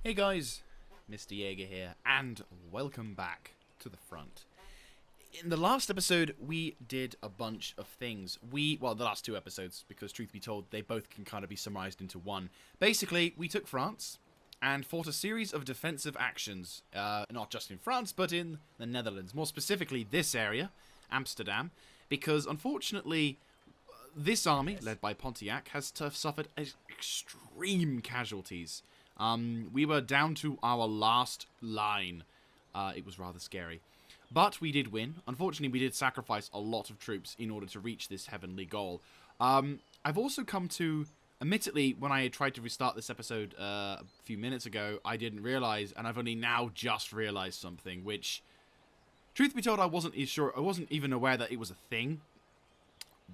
Hey guys, Mr. Jaeger here, and welcome back to the front. In the last episode, we did a bunch of things. Well, the last two episodes, because truth be told, they both can kind of be summarized into one. Basically, we took France and fought a series of defensive actions, not just in France, but in the Netherlands. More specifically, this area, Amsterdam, because unfortunately, this army, led by Pontiac, has suffered extreme casualties. We were down to our last line. It was rather scary. But we did win. Unfortunately, we did sacrifice a lot of troops in order to reach this heavenly goal. I've also come to... Admittedly, when I tried to restart this episode a few minutes ago, I didn't realize, and I've only now just realized something, which, truth be told, I wasn't even aware that it was a thing.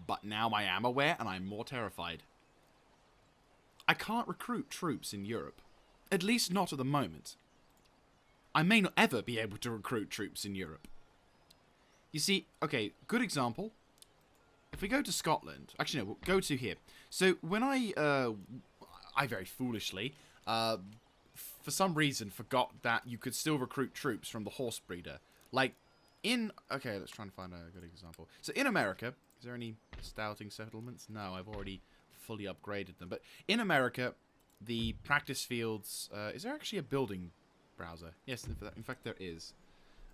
But now I am aware, and I'm more terrified. I can't recruit troops in Europe. At least not at the moment. I may not ever be able to recruit troops in Europe. You see, okay, good example. If we go to Scotland... Actually, no, we'll go to here. So, when I very foolishly, for some reason, forgot that you could still recruit troops from the horse breeder. Like, okay, let's try and find a good example. So, in America, is there any stouting settlements? No, I've already fully upgraded them. But in America, the practice fields... is there actually a building browser? Yes, in fact, there is.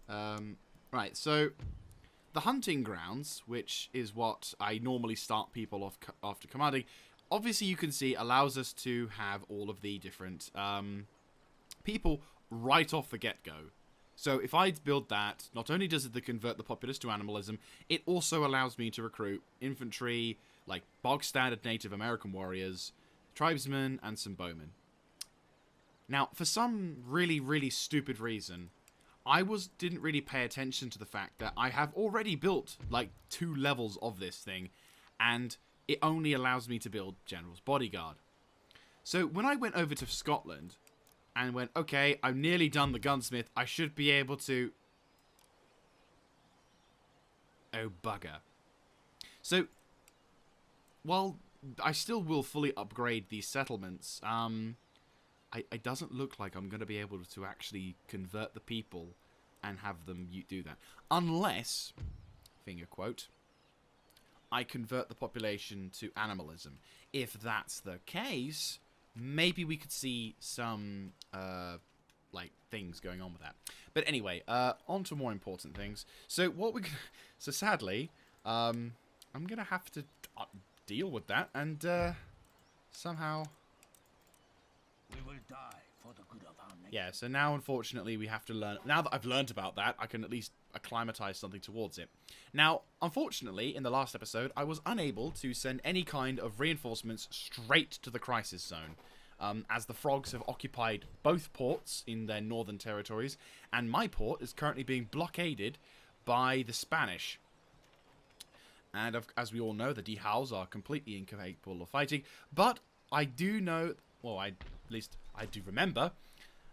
Right, so... The hunting grounds, which is what I normally start people off after commanding, obviously you can see allows us to have all of the different people right off the get-go. So if I build that, not only does it convert the populace to animalism, it also allows me to recruit infantry, like bog-standard Native American warriors, tribesmen, and some bowmen. Now, for some really, really stupid reason... I didn't really pay attention to the fact that I have already built, like, 2 levels of this thing, and it only allows me to build General's Bodyguard. So, when I went over to Scotland, and went, okay, I'm nearly done the gunsmith, I should be able to... Oh, bugger. So, while I still will fully upgrade these settlements, it doesn't look like I'm going to be able to actually convert the people and have them do that. Unless, finger quote, I convert the population to animalism. If that's the case, maybe we could see some, like, things going on with that. But anyway, on to more important things. So, so sadly, I'm going to have to deal with that and, somehow... We will die for the good of our nation. Yeah, so now, unfortunately, we have to learn... Now that I've learned about that, I can at least acclimatize something towards it. Now, unfortunately, in the last episode, I was unable to send any kind of reinforcements straight to the crisis zone, as the frogs have occupied both ports in their northern territories, and my port is currently being blockaded by the Spanish. And as we all know, the Dehals are completely incapable of fighting, but I do know... Well, at least I do remember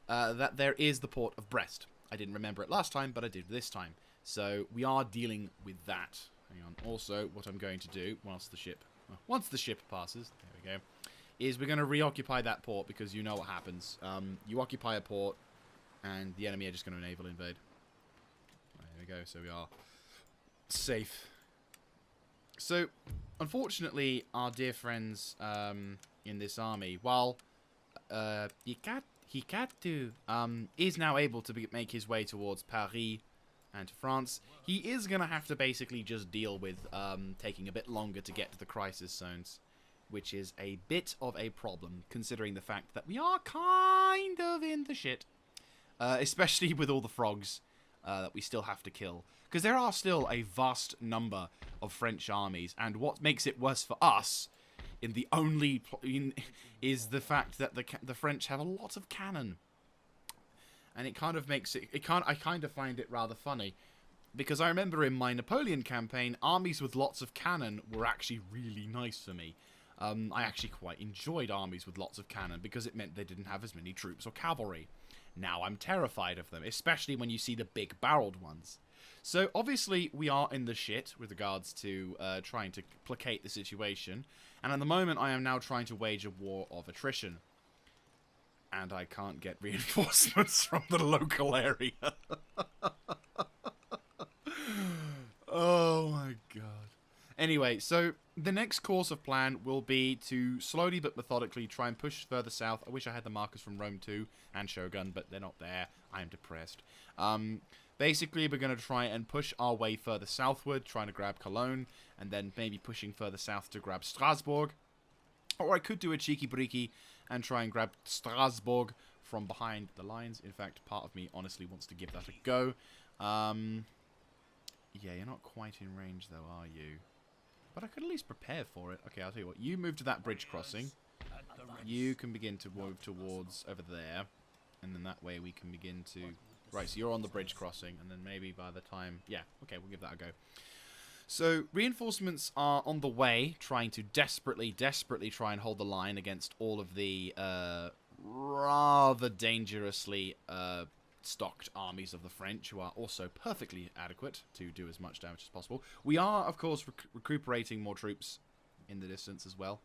that there is the port of Brest. I didn't remember it last time, but I did this time. So we are dealing with that. Hang on. Also, what I'm going to do once the ship passes, there we go, is we're going to reoccupy that port because you know what happens. You occupy a port, and the enemy are just going to naval invade. Right, there we go. So we are safe. So, unfortunately, our dear friends in this army, while Hikatu is now able to make his way towards Paris and to France, he is going to have to basically just deal with taking a bit longer to get to the crisis zones, which is a bit of a problem, considering the fact that we are kind of in the shit. Especially with all the frogs that we still have to kill. Because there are still a vast number of French armies, and what makes it worse for us is the fact that the French have a lot of cannon. And it kind of makes it... I kind of find it rather funny. Because I remember in my Napoleon campaign, armies with lots of cannon were actually really nice for me. I actually quite enjoyed armies with lots of cannon because it meant they didn't have as many troops or cavalry. Now I'm terrified of them, especially when you see the big barreled ones. So obviously we are in the shit with regards to trying to placate the situation, and at the moment I am now trying to wage a war of attrition. And I can't get reinforcements from the local area. Oh my god. Anyway, so the next course of plan will be to slowly but methodically try and push further south. I wish I had the markers from Rome 2 and Shogun, but they're not there. I am depressed. Basically, we're going to try and push our way further southward, trying to grab Cologne, and then maybe pushing further south to grab Strasbourg. Or I could do a cheeky breaky and try and grab Strasbourg from behind the lines. In fact, part of me honestly wants to give that a go. Yeah, you're not quite in range though, are you? But I could at least prepare for it. Okay, I'll tell you what. You move to that bridge crossing. You can begin to move towards over there. And then that way we can begin to... Right, so you're on the bridge crossing. And then maybe by the time... Yeah, okay, we'll give that a go. So, reinforcements are on the way, trying to desperately try and hold the line against all of the rather dangerously stocked armies of the French, who are also perfectly adequate to do as much damage as possible. We are, of course, recuperating more troops in the distance as well.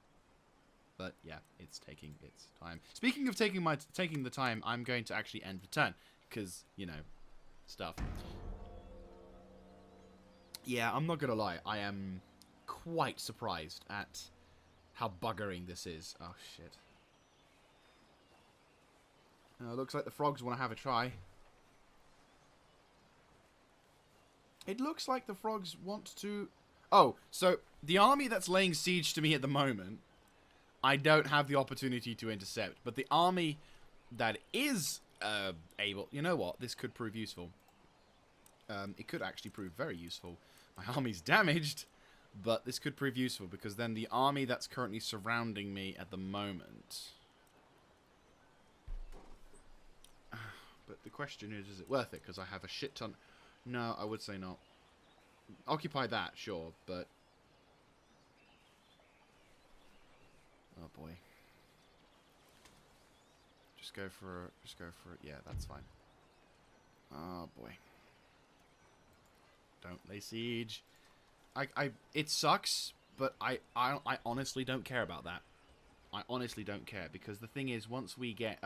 But, yeah, it's taking its time. Speaking of taking the time, I'm going to actually end the turn, because, you know, stuff. Yeah, I'm not gonna lie, I am quite surprised at how buggering this is. Oh, shit. Looks like the frogs want to have a try. It looks like the frogs want to... Oh, so the army that's laying siege to me at the moment, I don't have the opportunity to intercept. But the army that is able... You know what? This could prove useful. It could actually prove very useful. My army's damaged, but this could prove useful because then the army that's currently surrounding me at the moment... But the question is it worth it? Because I have a shit ton... No, I would say not. Occupy that, sure, but... Oh boy. Just go for it. Yeah, that's fine. Oh boy. Don't lay siege. It sucks, but I honestly don't care about that. I honestly don't care because the thing is, once we get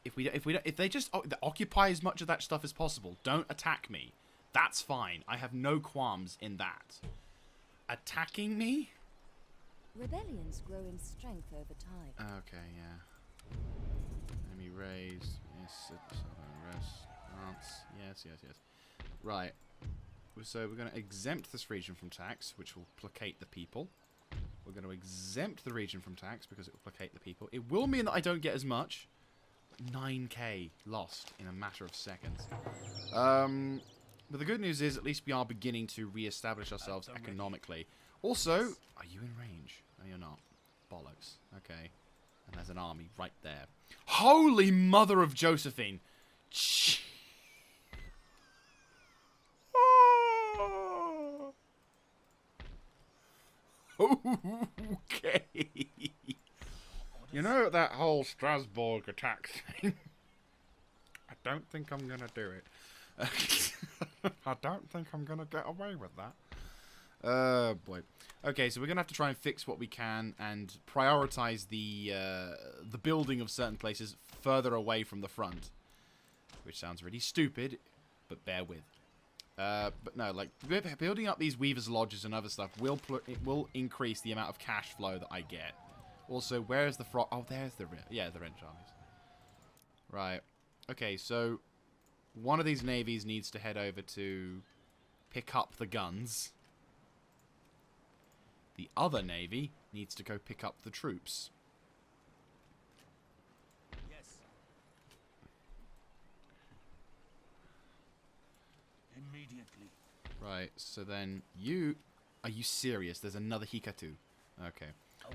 if they just occupy as much of that stuff as possible, don't attack me. That's fine. I have no qualms in that. Attacking me? Rebellions grow in strength over time. Okay, yeah. Enemy raised. Yes, rest. France. Yes. Right. So we're going to exempt this region from tax, which will placate the people. We're going to exempt the region from tax because it will placate the people. It will mean that I don't get as much. 9k lost in a matter of seconds. But the good news is at least we are beginning to re-establish ourselves economically. Also, are you in range? No, you're not. Bollocks. Okay. And there's an army right there. Holy mother of Josephine! Okay. You know that whole Strasbourg attack thing? I don't think I'm gonna do it. I don't think I'm gonna get away with that. Oh boy. Okay, so we're gonna have to try and fix what we can and prioritize the building of certain places further away from the front, which sounds really stupid, but bear with. But no, like building up these weavers' lodges and other stuff will increase the amount of cash flow that I get. Also, where's the frog? Oh, there's the French armies. Right. Okay, so one of these navies needs to head over to pick up the guns. The other navy needs to go pick up the troops. Yes. Immediately. Right, so then you... Are you serious? There's another Hikatu. Okay.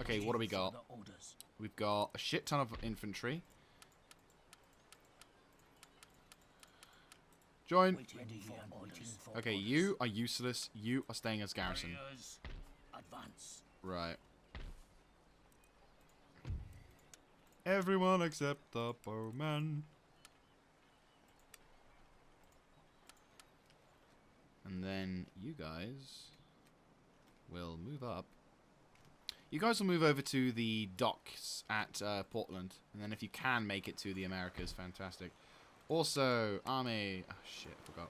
Okay, what do we got? We've got a shit ton of infantry. Join. Okay, you are useless. You are staying as garrison. Advance. Right. Everyone except the bowman. And then you guys will move up. You guys will move over to the docks at Portland. And then if you can make it to the Americas, fantastic. Also, army... Oh, shit, I forgot.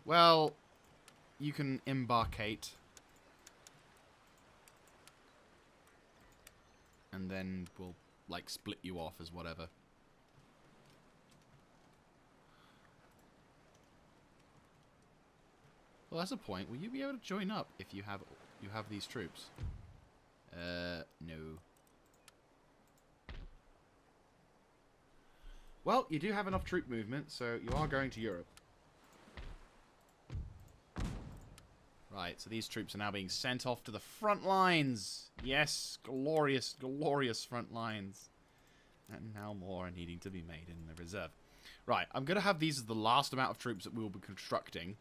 Well, you can embarkate. And then we'll, like, split you off as whatever. Well, that's a point. Will you be able to join up if you have these troops? No. Well, you do have enough troop movement, so you are going to Europe. Right, so these troops are now being sent off to the front lines. Yes, glorious, glorious front lines. And now more are needing to be made in the reserve. Right, I'm going to have these as the last amount of troops that we will be constructing.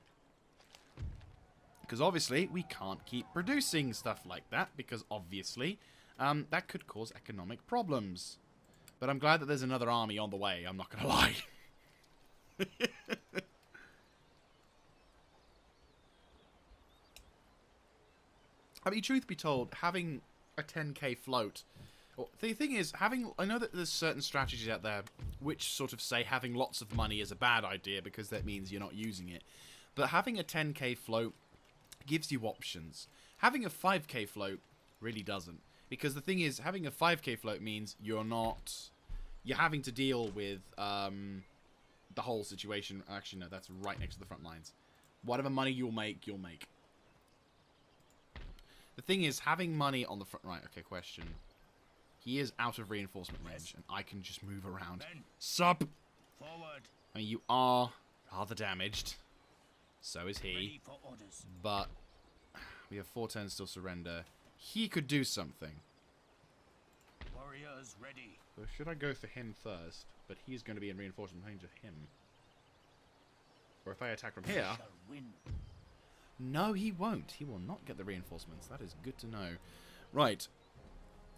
Because obviously, we can't keep producing stuff like that. Because obviously, that could cause economic problems. But I'm glad that there's another army on the way, I'm not going to lie. I mean, truth be told, having a 10k float... Well, the thing is, I know that there's certain strategies out there which sort of say having lots of money is a bad idea because that means you're not using it. But having a 10k float gives you options. Having a 5k float really doesn't. Because the thing is, having a 5k float means you're having to deal with the whole situation. Actually, no, that's right next to the front lines. Whatever money you'll make, you'll make. The thing is, having money on the front... Right, okay, question. He is out of reinforcement range, and I can just move around. Sup! Forward. I mean, you are rather damaged. So is he. Ready for orders. But we have 4 turns till surrender. He could do something. Warriors ready. So should I go for him first? But he's going to be in reinforcement range of him. Or if I attack from here... Shall win. No, he won't. He will not get the reinforcements. That is good to know. Right.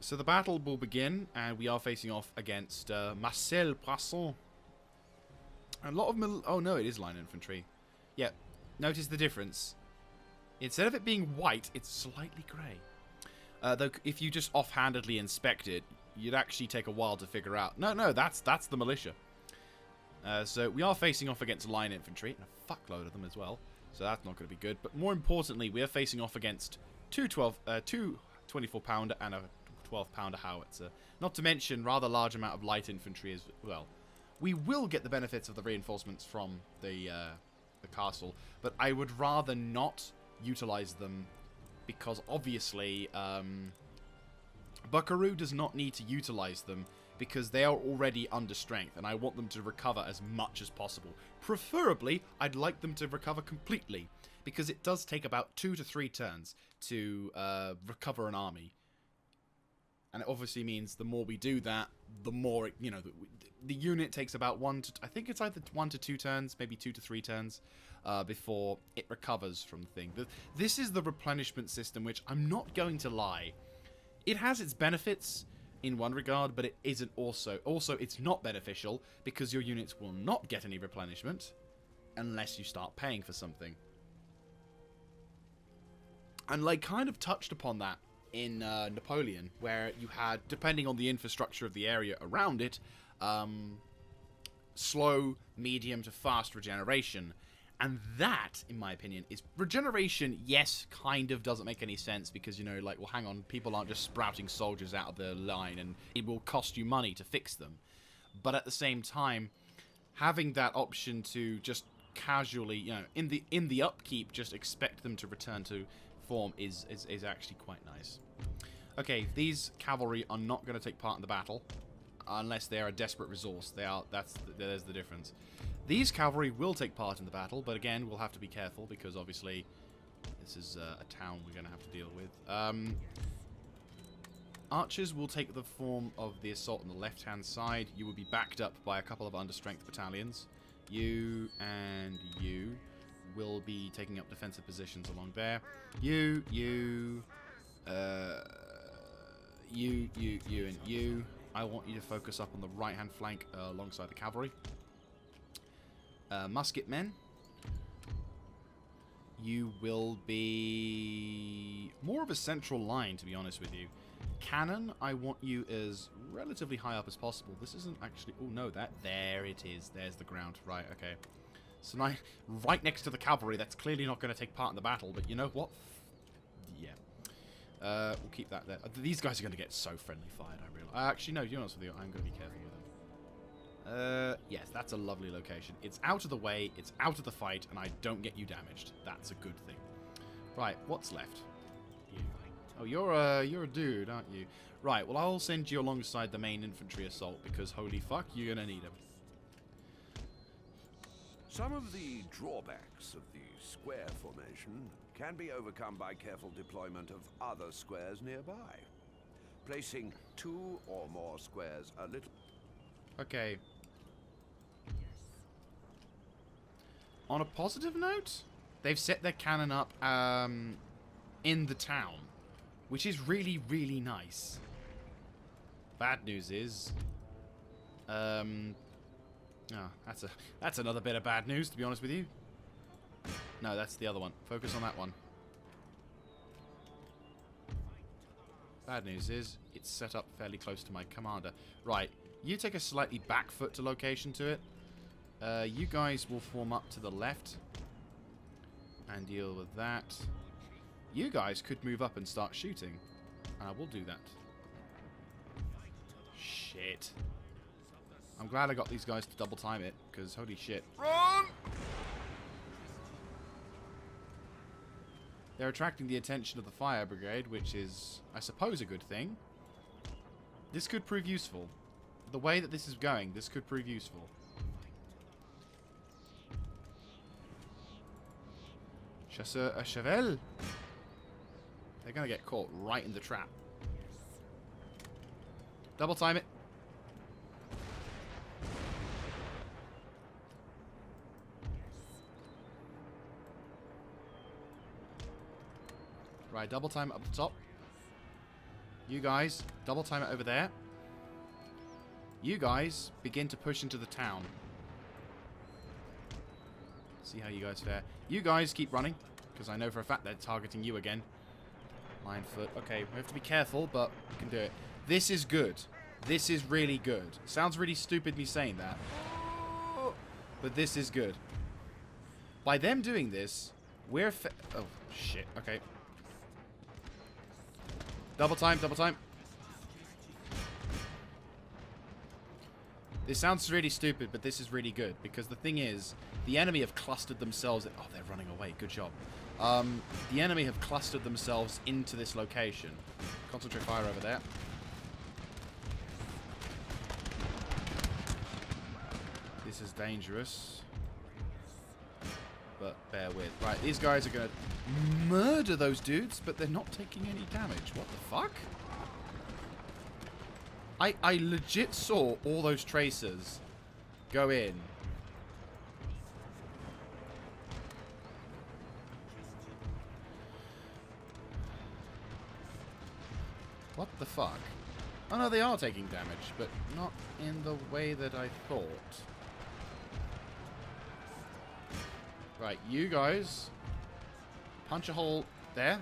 So the battle will begin, and we are facing off against Marcel Poisson. A lot of... Oh, no, it is line infantry. Yeah. Notice the difference. Instead of it being white, it's slightly grey. Though, if you just offhandedly inspect it, you'd actually take a while to figure out. No, that's the militia. So we are facing off against line infantry, and a fuckload of them as well. So that's not going to be good. But more importantly, we are facing off against two 24-pounder and a 12-pounder howitzer. Not to mention rather large amount of light infantry as well. We will get the benefits of the reinforcements from the castle, but I would rather not utilize them because obviously Buckaroo does not need to utilize them because they are already under strength, and I want them to recover as much as possible. Preferably, I'd like them to recover completely, because it does take about 2 to 3 turns to recover an army. And it obviously means the more we do that, the more, the unit takes about I think it's either 1 to 2 turns, maybe 2 to 3 turns, before it recovers from the thing. This is the replenishment system, which I'm not going to lie. It has its benefits in one regard, but it isn't also. Also, it's not beneficial because your units will not get any replenishment unless you start paying for something. And like kind of touched upon that in Napoleon, where you had, depending on the infrastructure of the area around it, slow, medium to fast regeneration. And that, in my opinion, is regeneration, yes, kind of doesn't make any sense because, like, well, hang on, people aren't just sprouting soldiers out of the line and it will cost you money to fix them. But at the same time, having that option to just casually, in the upkeep, just expect them to return to form is actually quite nice. Okay, these cavalry are not going to take part in the battle unless they are a desperate resource. There's the difference. These cavalry will take part in the battle, but again, we'll have to be careful because obviously this is a town we're going to have to deal with. Archers will take the form of the assault on the left-hand side. You will be backed up by a couple of understrength battalions. You and you will be taking up defensive positions along there. You, and you. I want you to focus up on the right-hand flank alongside the cavalry. Musket men. You will be more of a central line, to be honest with you. Cannon, I want you as relatively high up as possible. This isn't actually... Oh, no, there it is. There's the ground. Right, okay. So now, right next to the cavalry, that's clearly not going to take part in the battle, but you know what? Yeah. We'll keep that there. These guys are going to get so friendly fired, I realize. Actually, no, to be honest with you, I'm going to be careful with them. Yes, that's a lovely location. It's out of the way, it's out of the fight, and I don't get you damaged. That's a good thing. Right, what's left? You. Oh, you're a dude, aren't you? Right, well, I'll send you alongside the main infantry assault, because holy fuck, you're going to need them. Some of the drawbacks of the square formation can be overcome by careful deployment of other squares nearby. Placing 2 or more squares a little... Okay. On a positive note, they've set their cannon up in the town, which is really, really nice. Bad news is... Oh, that's another bit of bad news, to be honest with you. No, that's the other one. Focus on that one. Bad news is, it's set up fairly close to my commander. Right, you take a slightly back foot to location to it. You guys will form up to the left and deal with that. You guys could move up and start shooting. And I will do that. Shit. I'm glad I got these guys to double time it, because holy shit. Run! They're attracting the attention of the fire brigade, which is, I suppose, a good thing. This could prove useful. The way that this is going, this could prove useful. Chasseur à cheval. They're going to get caught right in the trap. Double time it. Right, double time it up the top. You guys, double time it over there. You guys begin to push into the town. See how you guys fare. You guys keep running, because I know for a fact they're targeting you again. Line foot. Okay, we have to be careful, but we can do it. This is good. This is really good. Sounds really stupid me saying that. But this is good. By them doing this, we're... Oh, shit. Okay. Double time, double time. This sounds really stupid, but this is really good. Because the thing is, the enemy have clustered themselves... Oh, they're running away. Good job. The enemy have clustered themselves into this location. Concentrate fire over there. This is dangerous. But bear with. Right, these guys are going to murder those dudes, but they're not taking any damage. What the fuck? I legit saw all those tracers go in. What the fuck? Oh no, they are taking damage, but not in the way that I thought. Right, you guys punch a hole there.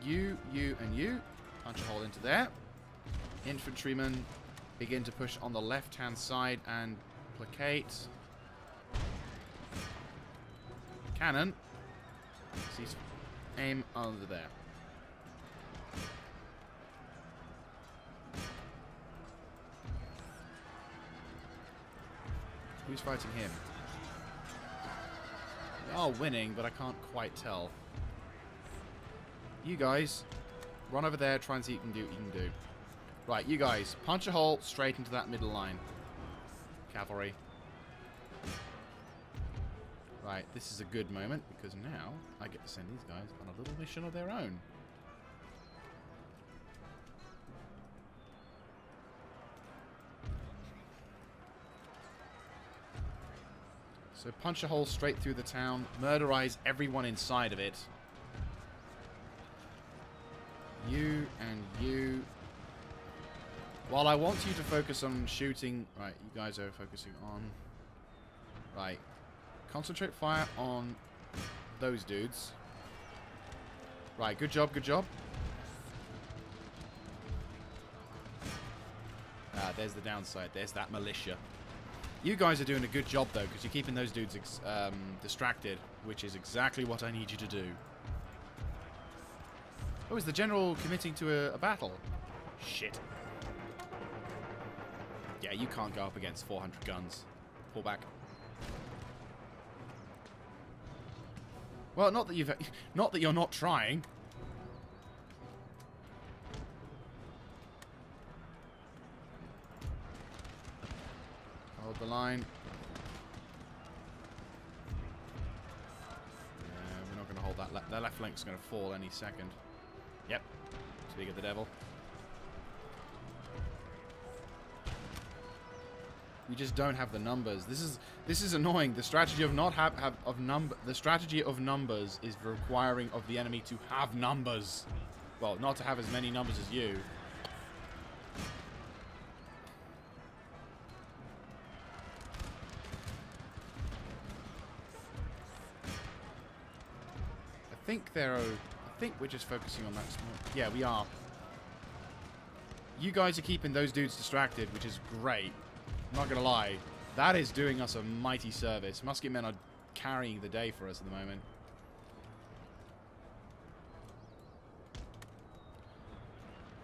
You, and you. Punch a hole into there. Infantrymen begin to push on the left-hand side and placate. Cannon. Cease. Aim over there. Who's fighting him? They are winning, but I can't quite tell. You guys, run over there, try and see what you can do. Right, you guys, punch a hole straight into that middle line. Cavalry. Right, this is a good moment, because now I get to send these guys on a little mission of their own. So punch a hole straight through the town, murderize everyone inside of it. You and you. While I want you to focus on shooting... Right, you guys are focusing on... Right. Concentrate fire on those dudes. Right, good job, good job. There's the downside. There's that militia. You guys are doing a good job, though, because you're keeping those dudes distracted, which is exactly what I need you to do. Oh, is the general committing to a battle? Shit. Yeah, you can't go up against 400 guns. Pull back. Well, not that you're not trying. Hold the line. Yeah, we're not going to hold that. That left flank's going to fall any second. Yep. Speak of the devil. We just don't have the numbers. This is annoying. The strategy of the strategy of numbers is requiring of the enemy to have numbers. Well, not to have as many numbers as you. I think we're just focusing on that small. Yeah, we are. You guys are keeping those dudes distracted, which is great. I'm not gonna lie, that is doing us a mighty service. Musketmen are carrying the day for us at the moment.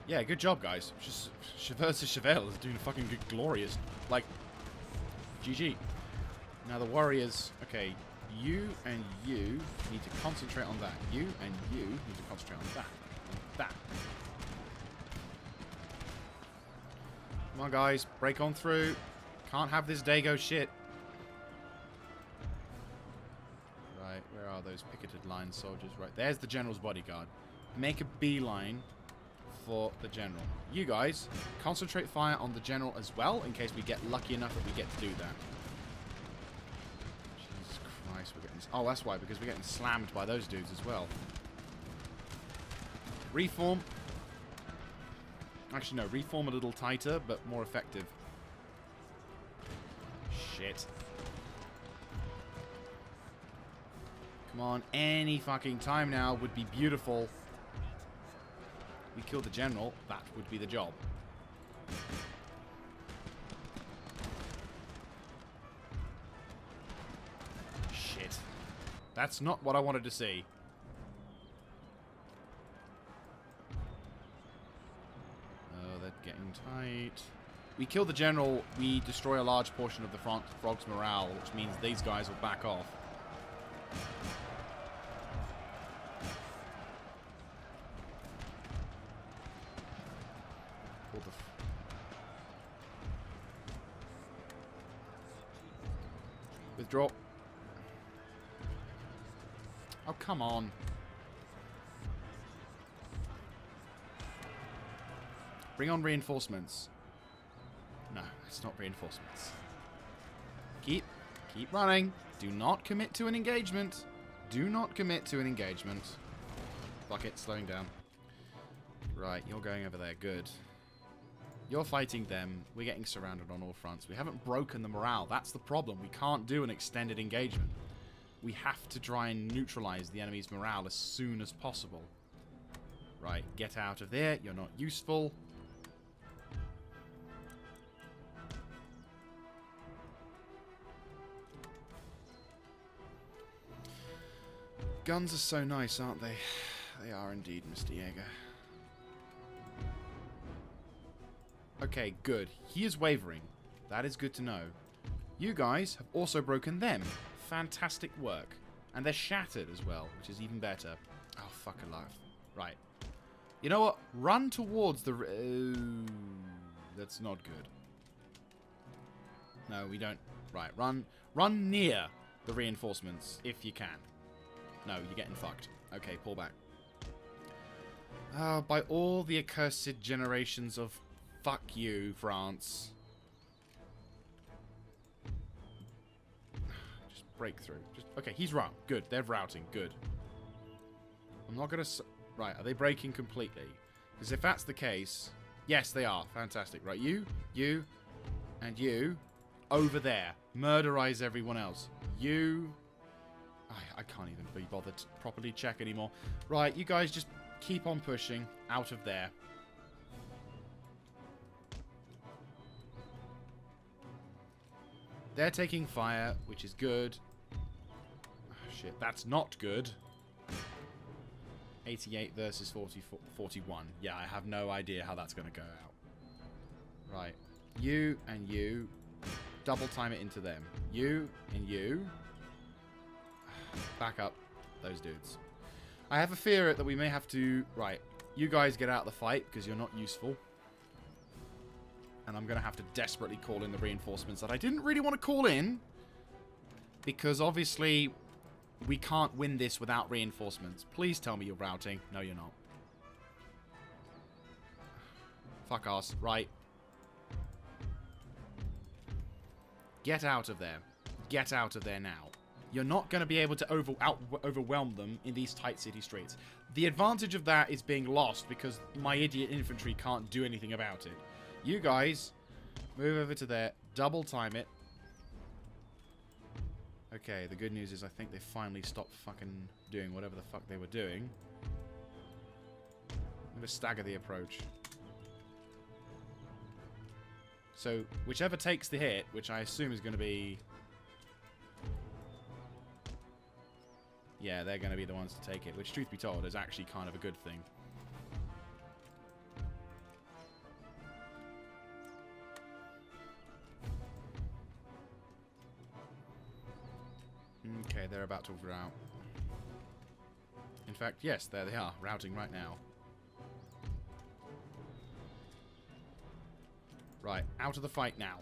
Yeah, good job, guys. Just Chevelle is doing fucking good, glorious. Like, GG. Now the warriors. Okay, you and you need to concentrate on that. You and you need to concentrate on that. On that. Come on, guys, break on through. Can't have this day go shit. Right, where are those picketed line soldiers? Right, there's the general's bodyguard. Make a beeline for the general. You guys, concentrate fire on the general as well, in case we get lucky enough that we get to do that. Jesus Christ, we're getting... Oh, that's why, because we're getting slammed by those dudes as well. Reform. Actually, no, reform a little tighter, but more effective. Shit. Come on, any fucking time now would be beautiful. We killed the general, that would be the job. Shit. That's not what I wanted to see. Oh, they're getting tight. We kill the general, we destroy a large portion of the frog's morale, which means these guys will back off. Withdraw. Oh, come on. Bring on reinforcements. No, it's not reinforcements. Keep running. Do not commit to an engagement. Do not commit to an engagement. Fuck it, slowing down. Right, you're going over there. Good. You're fighting them. We're getting surrounded on all fronts. We haven't broken the morale. That's the problem. We can't do an extended engagement. We have to try and neutralize the enemy's morale as soon as possible. Right, get out of there. You're not useful. Guns are so nice, aren't they? They are indeed, Mr. Jaeger. Okay, good. He is wavering. That is good to know. You guys have also broken them. Fantastic work. And they're shattered as well, which is even better. Oh, fuck alive. Right. You know what? Run towards the... that's not good. No, we don't... Right, run near the reinforcements, if you can. No, you're getting fucked. Okay, pull back. By all the accursed generations of fuck you, France. Just break through. Okay, he's rout. Good, they're routing. Good. I'm not gonna... Right, are they breaking completely? Because if that's the case... Yes, they are. Fantastic. Right, you, and you, over there. Murderize everyone else. You... I can't even be bothered to properly check anymore. Right, you guys just keep on pushing out of there. They're taking fire, which is good. Oh, shit, that's not good. 88 versus 41. Yeah, I have no idea how that's going to go out. Right. You and you. Double time it into them. You and you. Back up those dudes. I have a fear that we may have to... Right. You guys get out of the fight because you're not useful. And I'm going to have to desperately call in the reinforcements that I didn't really want to call in. Because obviously we can't win this without reinforcements. Please tell me you're routing. No, you're not. Fuck us. Right. Get out of there. Get out of there now. You're not going to be able to overwhelm them in these tight city streets. The advantage of that is being lost because my idiot infantry can't do anything about it. You guys, move over to there. Double time it. Okay, the good news is I think they finally stopped fucking doing whatever the fuck they were doing. I'm going to stagger the approach. So, whichever takes the hit, which I assume is going to be... Yeah, they're going to be the ones to take it, which, truth be told, is actually kind of a good thing. Okay, they're about to rout. In fact, yes, there they are, routing right now. Right, out of the fight now.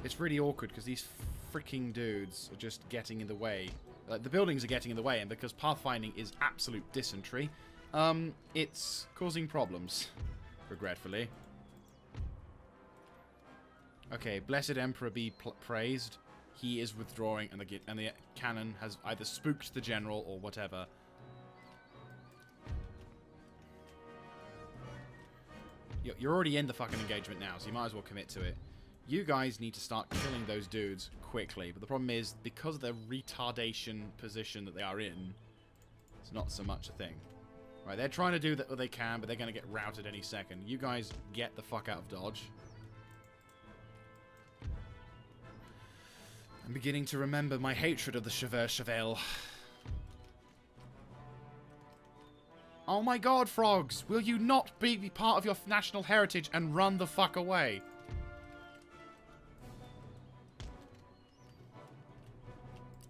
It's really awkward because these freaking dudes are just getting in the way. Like, the buildings are getting in the way, and because pathfinding is absolute dysentery, it's causing problems, regretfully. Okay, Blessed Emperor be praised. He is withdrawing, and the cannon has either spooked the general or whatever. You're already in the fucking engagement now, so you might as well commit to it. You guys need to start killing those dudes quickly, but the problem is, because of the retardation position that they are in, it's not so much a thing. Right, they're trying to do what they can, but they're going to get routed any second. You guys get the fuck out of Dodge. I'm beginning to remember my hatred of the Chevelle. Oh my god, frogs! Will you not be part of your national heritage and run the fuck away?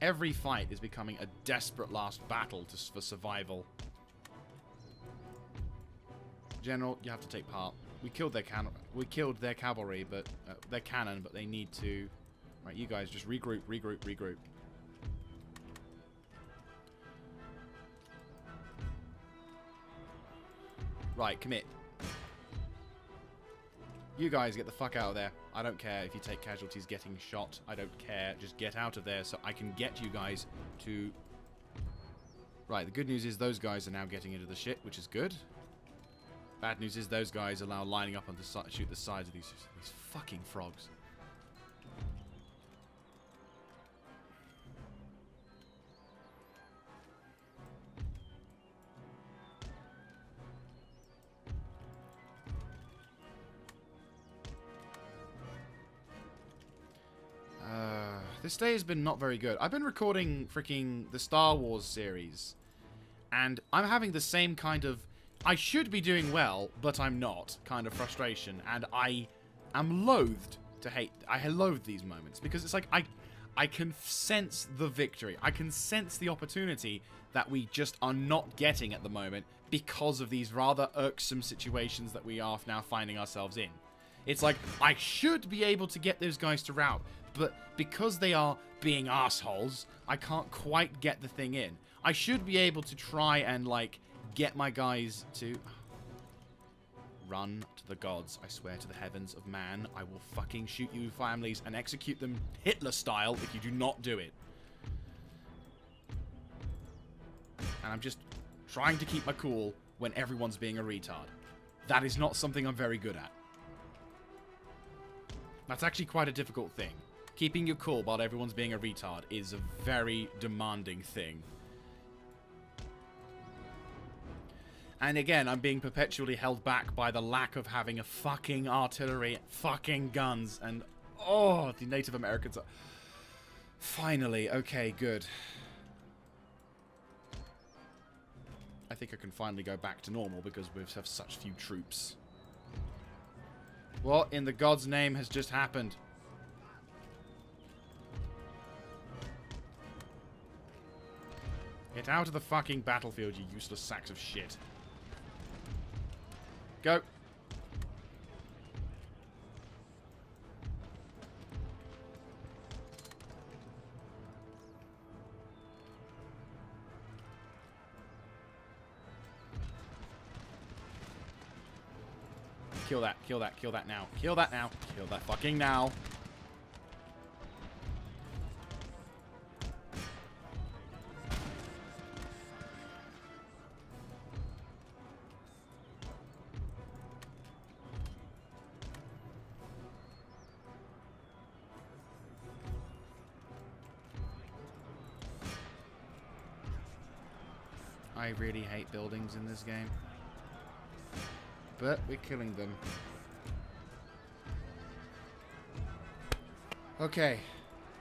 Every fight is becoming a desperate last battle for survival. General, you have to take part. We killed their cavalry, but their cannon, but they need to. Right, you guys just regroup, regroup, regroup. Right, commit. You guys get the fuck out of there. I don't care if you take casualties getting shot. I don't care. Just get out of there so I can get you guys to... Right, the good news is those guys are now getting into the shit, which is good. Bad news is those guys are now lining up on to shoot the sides of these fucking frogs. This day has been not very good. I've been recording freaking the Star Wars series, and I'm having the same kind of I should be doing well, but I'm not kind of frustration, and I am loathed to hate. I loathe these moments because it's like I can sense the victory. I can sense the opportunity that we just are not getting at the moment because of these rather irksome situations that we are now finding ourselves in. It's like, I should be able to get those guys to rout, but because they are being assholes, I can't quite get the thing in. I should be able to try and, like, get my guys to... Run to the gods, I swear to the heavens of man, I will fucking shoot you families and execute them Hitler style if you do not do it. And I'm just trying to keep my cool when everyone's being a retard. That is not something I'm very good at. That's actually quite a difficult thing. Keeping your cool while everyone's being a retard is a very demanding thing. And again, I'm being perpetually held back by the lack of having a fucking artillery, fucking guns, and oh, the Native Americans are... Finally, okay, good. I think I can finally go back to normal because we have such few troops. What in the God's name has just happened? Get out of the fucking battlefield, you useless sacks of shit. Go. Kill that, kill that, kill that now. Kill that now. Kill that fucking now. I really hate buildings in this game. But we're killing them. Okay.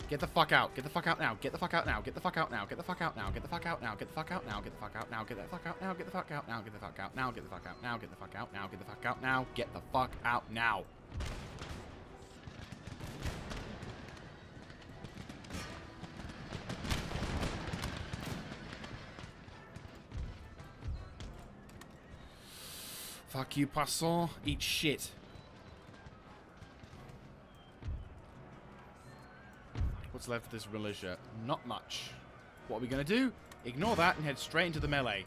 Get the fuck out. Get the fuck out now. Get the fuck out now. Get the fuck out now. Get the fuck out now. Get the fuck out now. Get the fuck out now. Get the fuck out now. Get the fuck out now. Get the fuck out now. Get the fuck out now. Get the fuck out now. Get the fuck out now. Get the fuck out now. Get the fuck out now. Fuck you, Passant. Eat shit. What's left of this militia? Not much. What are we going to do? Ignore that and head straight into the melee.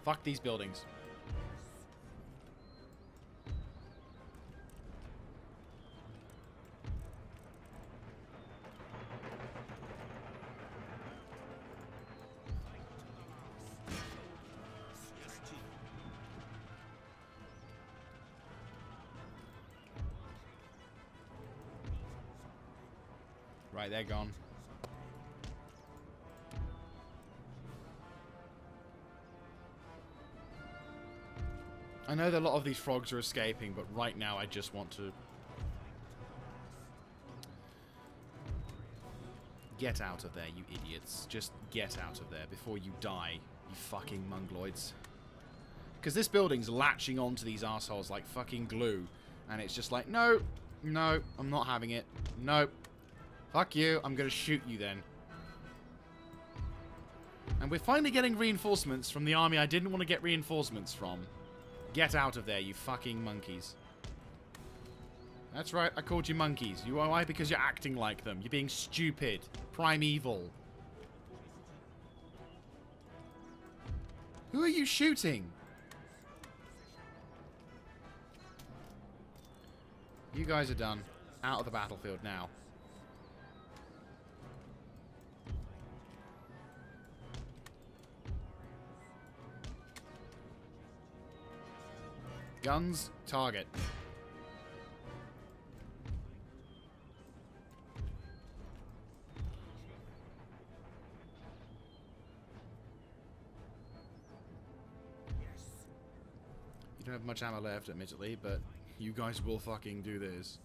Fuck these buildings. Right, they're gone. I know that a lot of these frogs are escaping, but right now I just want to... Get out of there, you idiots. Just get out of there before you die, you fucking mongoloids. Because this building's latching onto these assholes like fucking glue. And it's just like, no, no, I'm not having it. Nope. Fuck you, I'm gonna shoot you then. And we're finally getting reinforcements from the army I didn't want to get reinforcements from. Get out of there, you fucking monkeys. That's right, I called you monkeys. You are why? Because you're acting like them. You're being stupid. Primeval. Who are you shooting? You guys are done. Out of the battlefield now. Guns, target. You don't have much ammo left, admittedly, but you guys will fucking do this.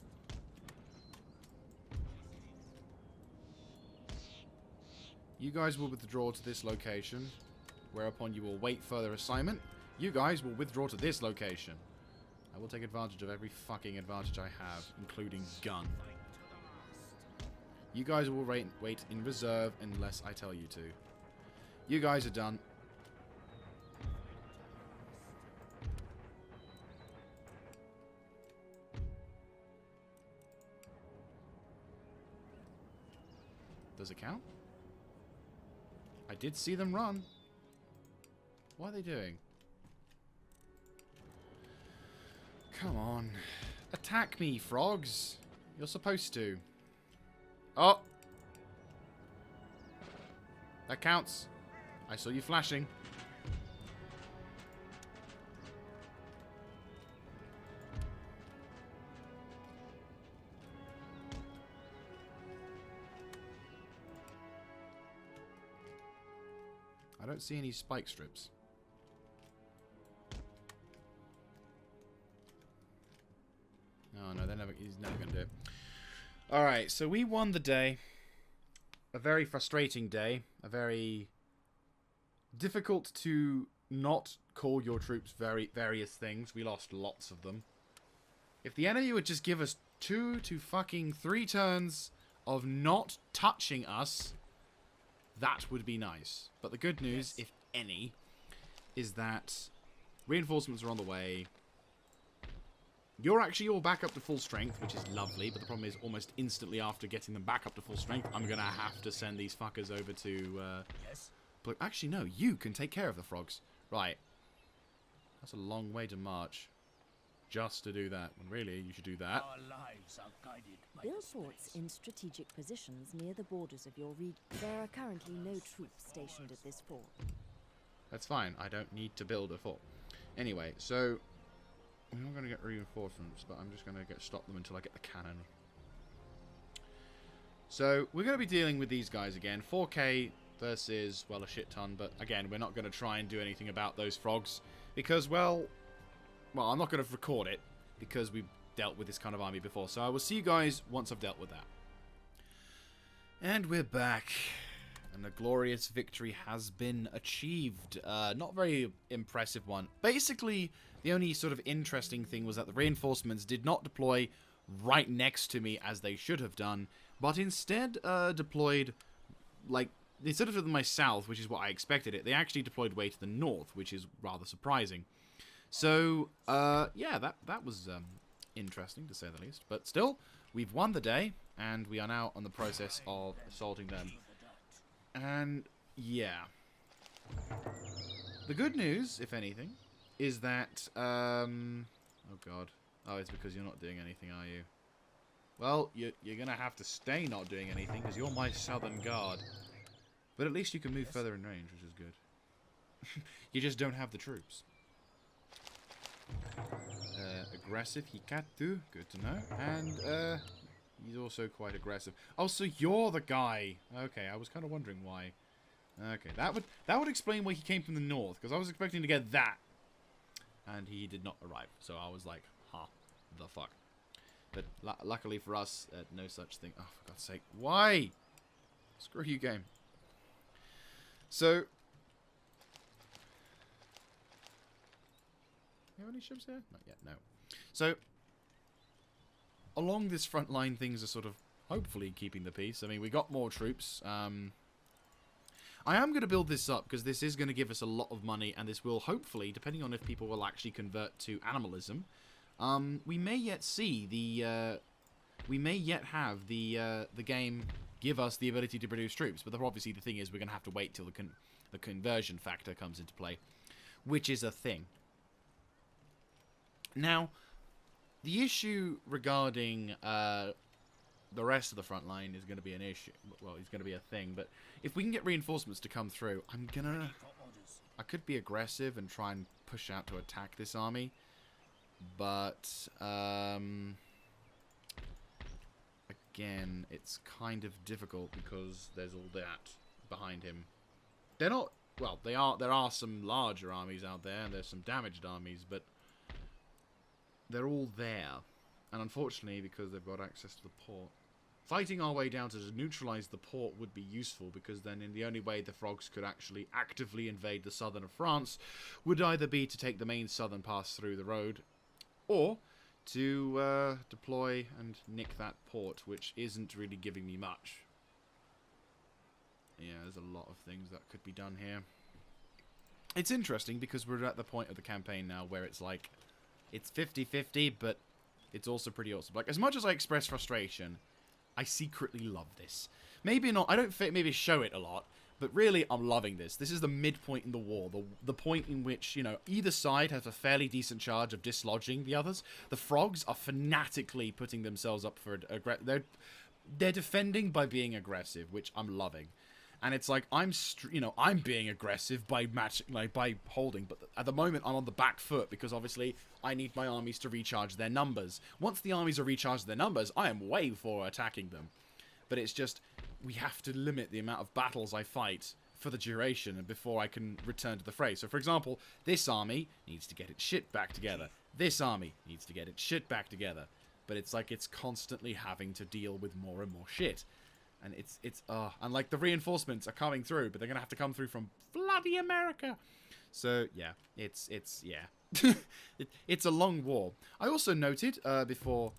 You guys will withdraw to this location, whereupon you will wait further assignment. You guys will withdraw to this location. I will take advantage of every fucking advantage I have, including gun. You guys will wait in reserve unless I tell you to. You guys are done. Does it count? I did see them run. What are they doing? Come on. Attack me, frogs. You're supposed to. Oh! That counts. I saw you flashing. I don't see any spike strips. No, he's never going to do it. Alright, so we won the day. A very frustrating day. A very difficult to not call your troops various things. We lost lots of them. If the enemy would just give us 2 to fucking 3 turns of not touching us, that would be nice. But the good news, if any, is that reinforcements are on the way. You're actually all back up to full strength, which is lovely, but the problem is almost instantly after getting them back up to full strength, I'm going to have to send these fuckers over to... But actually, no, you can take care of the frogs. Right. That's a long way to march. Just to do that. When really, you should do that. Our lives are guided by Build this forts place. in strategic positions near the borders of your region. There are currently no troops stationed at this fort. That's fine. I don't need to build a fort. Anyway, so... I'm not going to get reinforcements, but I'm just going to stop them until I get the cannon. So, we're going to be dealing with these guys again. 4K versus, well, a shit ton. But, again, we're not going to try and do anything about those frogs. Because, well, I'm not going to record it. Because we've dealt with this kind of army before. So, I will see you guys once I've dealt with that. And we're back. And a glorious victory has been achieved. Not a very impressive one. Basically, the only sort of interesting thing was that the reinforcements did not deploy right next to me as they should have done, but instead deployed, like, instead of to my south, which is what I expected it, they actually deployed way to the north, which is rather surprising. So, yeah, that was interesting, to say the least. But still, we've won the day, and we are now on the process of assaulting them. And, yeah. The good news, if anything, is that, oh god. Oh, it's because you're not doing anything, are you? Well, you're gonna have to stay not doing anything, because you're my southern guard. But at least you can move further in range, which is good. You just don't have the troops. Aggressive, Hikatu, good to know. And, he's also quite aggressive. Oh, so you're the guy. Okay, I was kind of wondering why. Okay, that would explain why he came from the north, because I was expecting to get that. And he did not arrive. So I was like, huh, the fuck. But luckily for us, no such thing. Oh, for God's sake. Why? Screw you, game. So... You have any ships here? Not yet, no. So... Along this front line, things are sort of hopefully keeping the peace. I mean, we got more troops. I am going to build this up because this is going to give us a lot of money, and this will hopefully, depending on if people will actually convert to animalism, we may yet see the, we may yet have the game give us the ability to produce troops. But obviously, the thing is, we're going to have to wait till the conversion factor comes into play, which is a thing. Now. The issue regarding the rest of the front line is going to be an issue. Well, it's going to be a thing. But if we can get reinforcements to come through, I could be aggressive and try and push out to attack this army. But, again, it's kind of difficult because there's all that behind him. They're not... Well, there are some larger armies out there, and there's some damaged armies, but... They're all there. And unfortunately, because they've got access to the port. Fighting our way down to neutralize the port would be useful, because then in the only way the frogs could actually actively invade the southern of France would either be to take the main southern pass through the road, or to deploy and nick that port, which isn't really giving me much. Yeah, there's a lot of things that could be done here. It's interesting, because we're at the point of the campaign now where it's like... It's 50-50, but it's also pretty awesome. Like, as much as I express frustration, I secretly love this. Maybe not, I don't maybe show it a lot, but really, I'm loving this. This is the midpoint in the war, the point in which, you know, either side has a fairly decent charge of dislodging the others. The frogs are fanatically putting themselves up for... They're defending by being aggressive, which I'm loving. And it's like, I'm being aggressive by by holding, but at the moment I'm on the back foot because obviously I need my armies to recharge their numbers. Once the armies are recharged their numbers, I am way for attacking them. But it's just, we have to limit the amount of battles I fight for the duration and before I can return to the fray. So, for example, this army needs to get its shit back together. This army needs to get its shit back together. But it's like it's constantly having to deal with more and more shit. And and like the reinforcements are coming through, but they're going to have to come through from bloody America. So, yeah, it's a long war. I also noted before...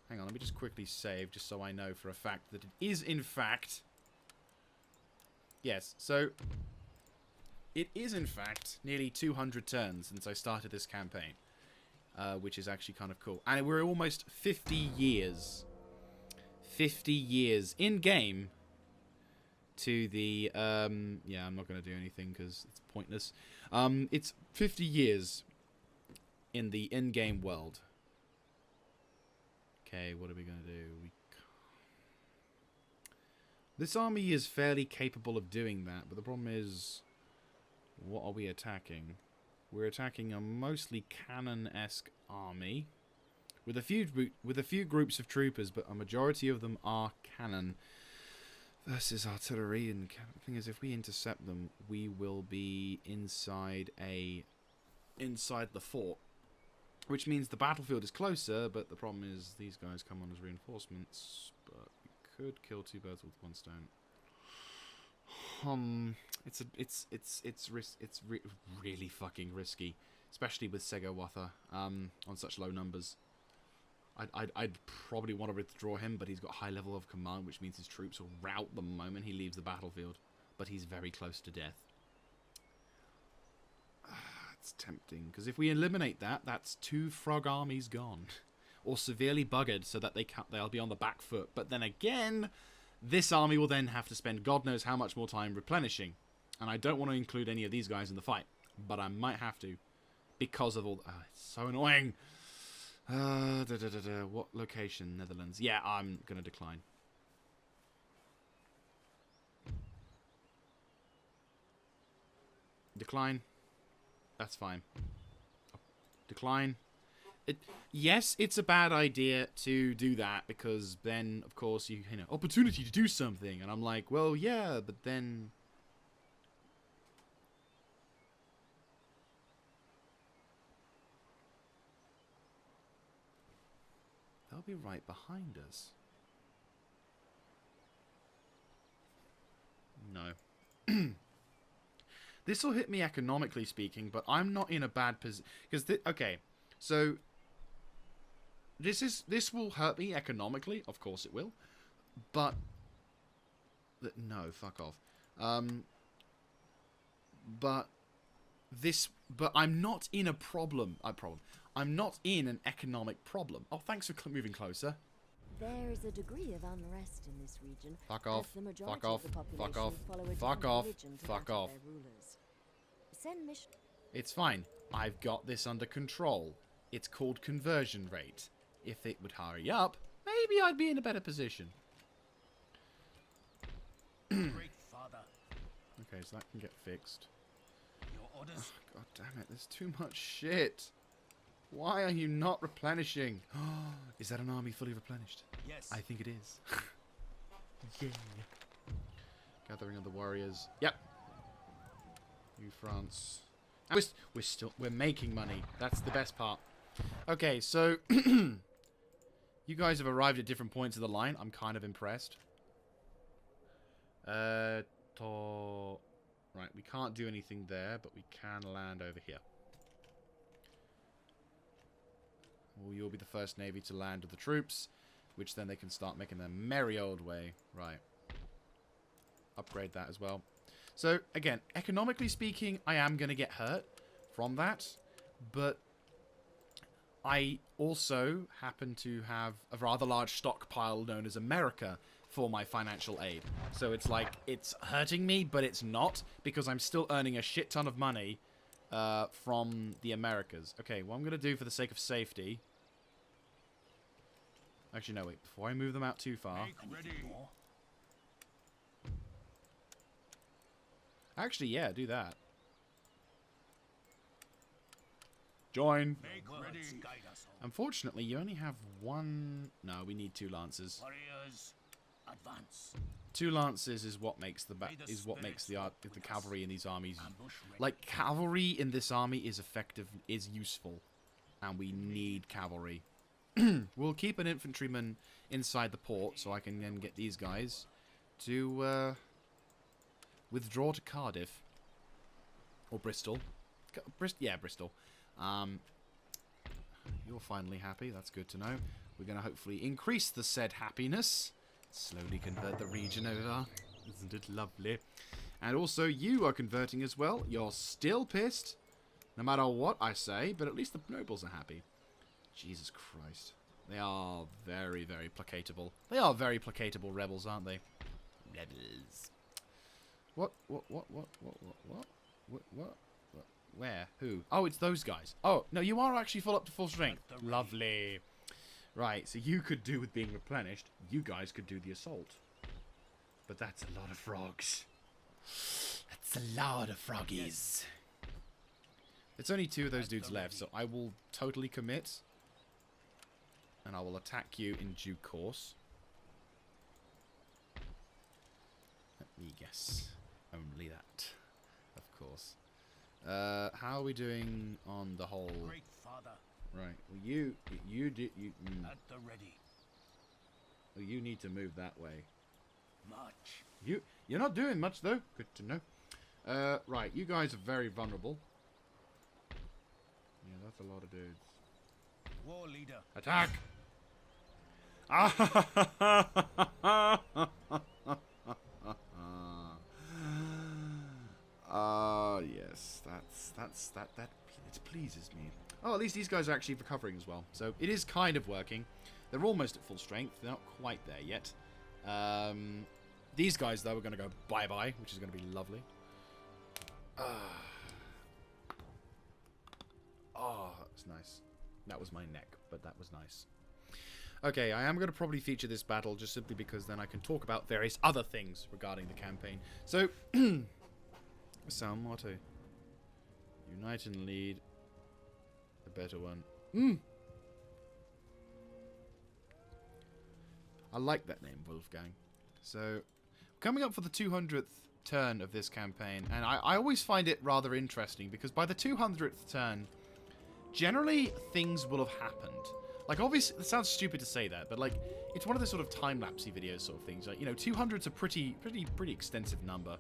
Hang on, let me just quickly save, just so I know for a fact that it is, in fact... Yes, so... It is, in fact, nearly 200 turns since I started this campaign. Which is actually kind of cool. And we're almost 50 years. 50 years in-game to the... yeah, I'm not going to do anything because it's pointless. It's 50 years in the in-game world. Okay, what are we going to do? This army is fairly capable of doing that, but the problem is... What are we attacking? We're attacking a mostly cannon-esque army. With a few groups of troopers, but a majority of them are cannon versus artillery. And the thing is, if we intercept them, we will be inside the fort, which means the battlefield is closer. But the problem is, these guys come on as reinforcements. But we could kill two birds with one stone. It's really fucking risky, especially with Segawatha on such low numbers. I'd probably want to withdraw him, but he's got high level of command, which means his troops will rout the moment he leaves the battlefield. But he's very close to death. It's tempting, because if we eliminate that, that's 2 frog armies gone. Or severely buggered, so that they'll be on the back foot. But then again, this army will then have to spend God knows how much more time replenishing. And I don't want to include any of these guys in the fight. But I might have to, because of all... it's so annoying. What location? Netherlands. Yeah, I'm going to decline. Decline. That's fine. Decline. Yes, it's a bad idea to do that, because then, of course, you know, opportunity to do something. And I'm like, well, yeah, but then... They'll be right behind us. No. This will hit me economically speaking, but I'm not in a bad position. Because, okay, so... This will hurt me economically. Of course it will. But... No, fuck off. But I'm not in a problem. I'm not in an economic problem. Oh, thanks for moving closer. There is a degree of unrest in this region. Fuck off. As the majority Fuck off. of the population Fuck off. follow a Fuck different off. religion to Fuck that of off. their rulers. Send mission. It's fine. I've got this under control. It's called conversion rate. If it would hurry up, maybe I'd be in a better position. Great father, Okay, so that can get fixed. your orders. Oh, God damn it, there's too much shit. Why are you not replenishing? Is that an army fully replenished? Yes. I think it is. Yeah. Gathering of the warriors. Yep. New France. And we're making money. That's the best part. Okay, so you guys have arrived at different points of the line. I'm kind of impressed. Right, we can't do anything there, but we can land over here. Well, you'll be the first navy to land with the troops, which then they can start making their merry old way. Right. Upgrade that as well. So, again, economically speaking, I am going to get hurt from that, but I also happen to have a rather large stockpile known as America for my financial aid. So it's like, it's hurting me, but it's not, because I'm still earning a shit ton of money from the Americas. Okay, what I'm going to do for the sake of safety... Actually, no, wait. Before I move them out too far... Make ready. Actually, yeah, do that. Join. Make ready. Guide us home. Unfortunately, you only have one... No, we need 2 lancers. Warriors, Advance. 2 lances is what makes the cavalry in these armies. Like, cavalry in this army is effective, is useful, and we need cavalry. We'll keep an infantryman inside the port, so I can then get these guys to withdraw to Cardiff or Bristol. Yeah, Bristol. You're finally happy. That's good to know. We're going to hopefully increase the said happiness. Slowly convert the region over. Isn't it lovely? And also, you are converting as well. You're still pissed, no matter what I say, but at least the nobles are happy. Jesus Christ. They are very, very placatable. They are very placatable rebels, aren't they? Rebels. What? Where? Who? Oh, it's those guys. Oh, no, you are actually full up to full strength. Lovely. Right, so you could do with being replenished. You guys could do the assault. But that's a lot of frogs. That's a lot of froggies. There's only 2 of those dudes left, so I will totally commit. And I will attack you in due course. Let me guess. Only that. Of course. How are we doing on the whole? Great father. Right. Well, you At the ready. well, you need to move that way. Much. You're not doing much though. Good to know. Right. You guys are very vulnerable. Yeah, that's a lot of dudes. War leader. Attack! Yes, that it pleases me. Oh, at least these guys are actually recovering as well. So it is kind of working. They're almost at full strength. They're not quite there yet. These guys, though, are going to go bye-bye, which is going to be lovely. Oh, that was nice. That was my neck, but that was nice. Okay, I am going to probably feature this battle just simply because then I can talk about various other things regarding the campaign. So, sound motto. Unite and lead. A better one. I like that name, Wolfgang. So, coming up for the 200th turn of this campaign, and I always find it rather interesting because by the 200th turn, generally things will have happened. Like, obviously, it sounds stupid to say that, but like, it's one of those sort of time-lapsey videos sort of things. Like, you know, 200's a pretty extensive number.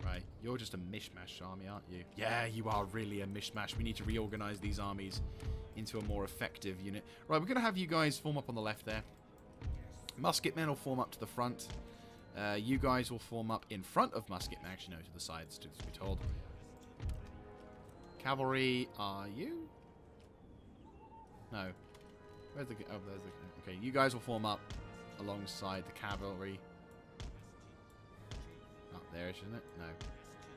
Right, you're just a mishmash army, aren't you? Yeah, you are really a mishmash. We need to reorganize these armies into a more effective unit. Right, we're going to have you guys form up on the left there. Musketmen will form up to the front. You guys will form up in front of musketmen. Actually, no, to the sides, to be told. Cavalry, are you? No. Where's the... Oh, there's the... Okay, you guys will form up alongside the cavalry. Up there, isn't it? No.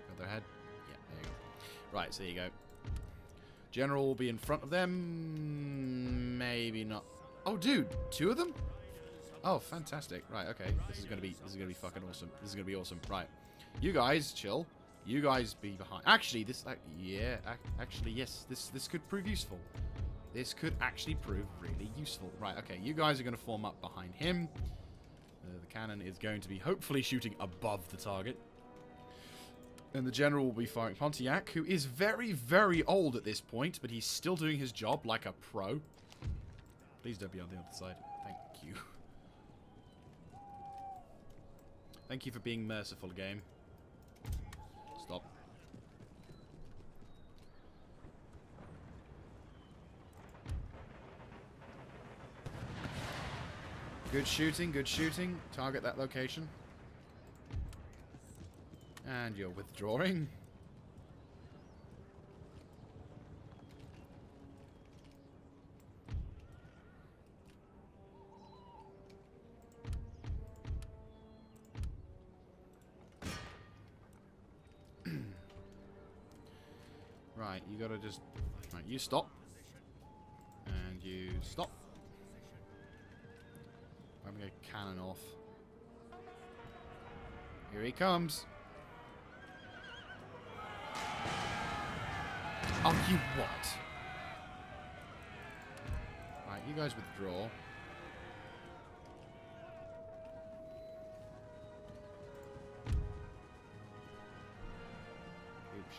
Further ahead? Yeah, there you go. Right, so there you go. General will be in front of them. Maybe not. Oh, dude, 2 of them? Oh, fantastic. Right, okay. This is gonna be fucking awesome. This is gonna be awesome. Right. You guys, chill. You guys be behind. Actually, this, yeah, actually, yes. This could prove useful. This could actually prove really useful. Right, okay. You guys are gonna form up behind him. The cannon is going to be hopefully shooting above the target. And the general will be firing Pontiac, who is very, very old at this point, but he's still doing his job like a pro. Please don't be on the other side. Thank you. Thank you for being merciful, game. Stop. Good shooting, good shooting. Target that location. And you're withdrawing. Right, you gotta just... Right, you stop. And you stop. I'm gonna cannon off. Here he comes. Oh, you what? Right, you guys withdraw.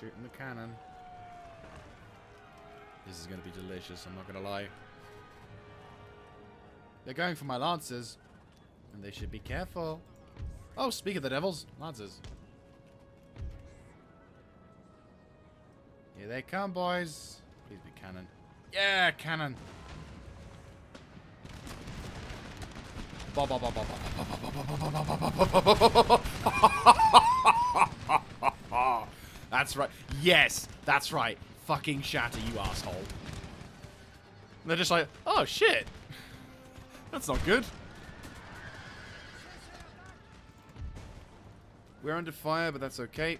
Shooting the cannon. This is going to be delicious, I'm not going to lie. They're going for my lancers. And they should be careful. Oh, speak of the devils. Lancers. Here they come, boys. Please be cannon. Yeah, cannon. That's right. Yes, that's right. Fucking shatter, you asshole. They're just like, oh shit. That's not good. We're under fire, but that's okay.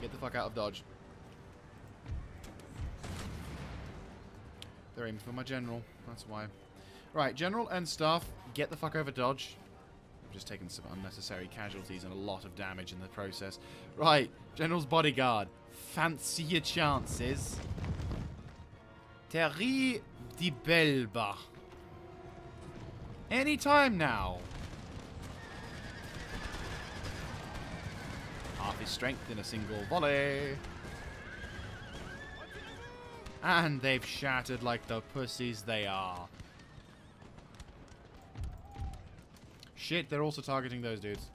Get the fuck out of dodge. They're aiming for my general. That's why. Right, general and staff, get the fuck over dodge. I've just taken some unnecessary casualties and a lot of damage in the process. Right, general's bodyguard. Fancy your chances. Terry di Belba. Anytime now. Half his strength in a single volley. And they've shattered like the pussies they are. Shit, they're also targeting those dudes.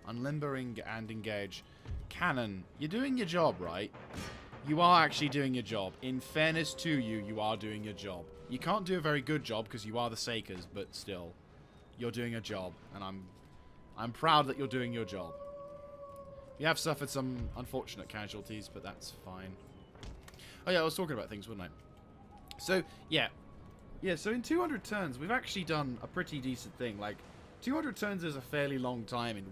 Unlimbering and engage. Cannon, you're doing your job, right? You are actually doing your job. In fairness to you, you are doing your job. You can't do a very good job because you are the Sakers, but still, you're doing a job, and I'm proud that you're doing your job. You have suffered some unfortunate casualties, but that's fine. Oh yeah, I was talking about things, wasn't I? So yeah, so in 200 turns, we've actually done a pretty decent thing. Like, 200 turns is a fairly long time in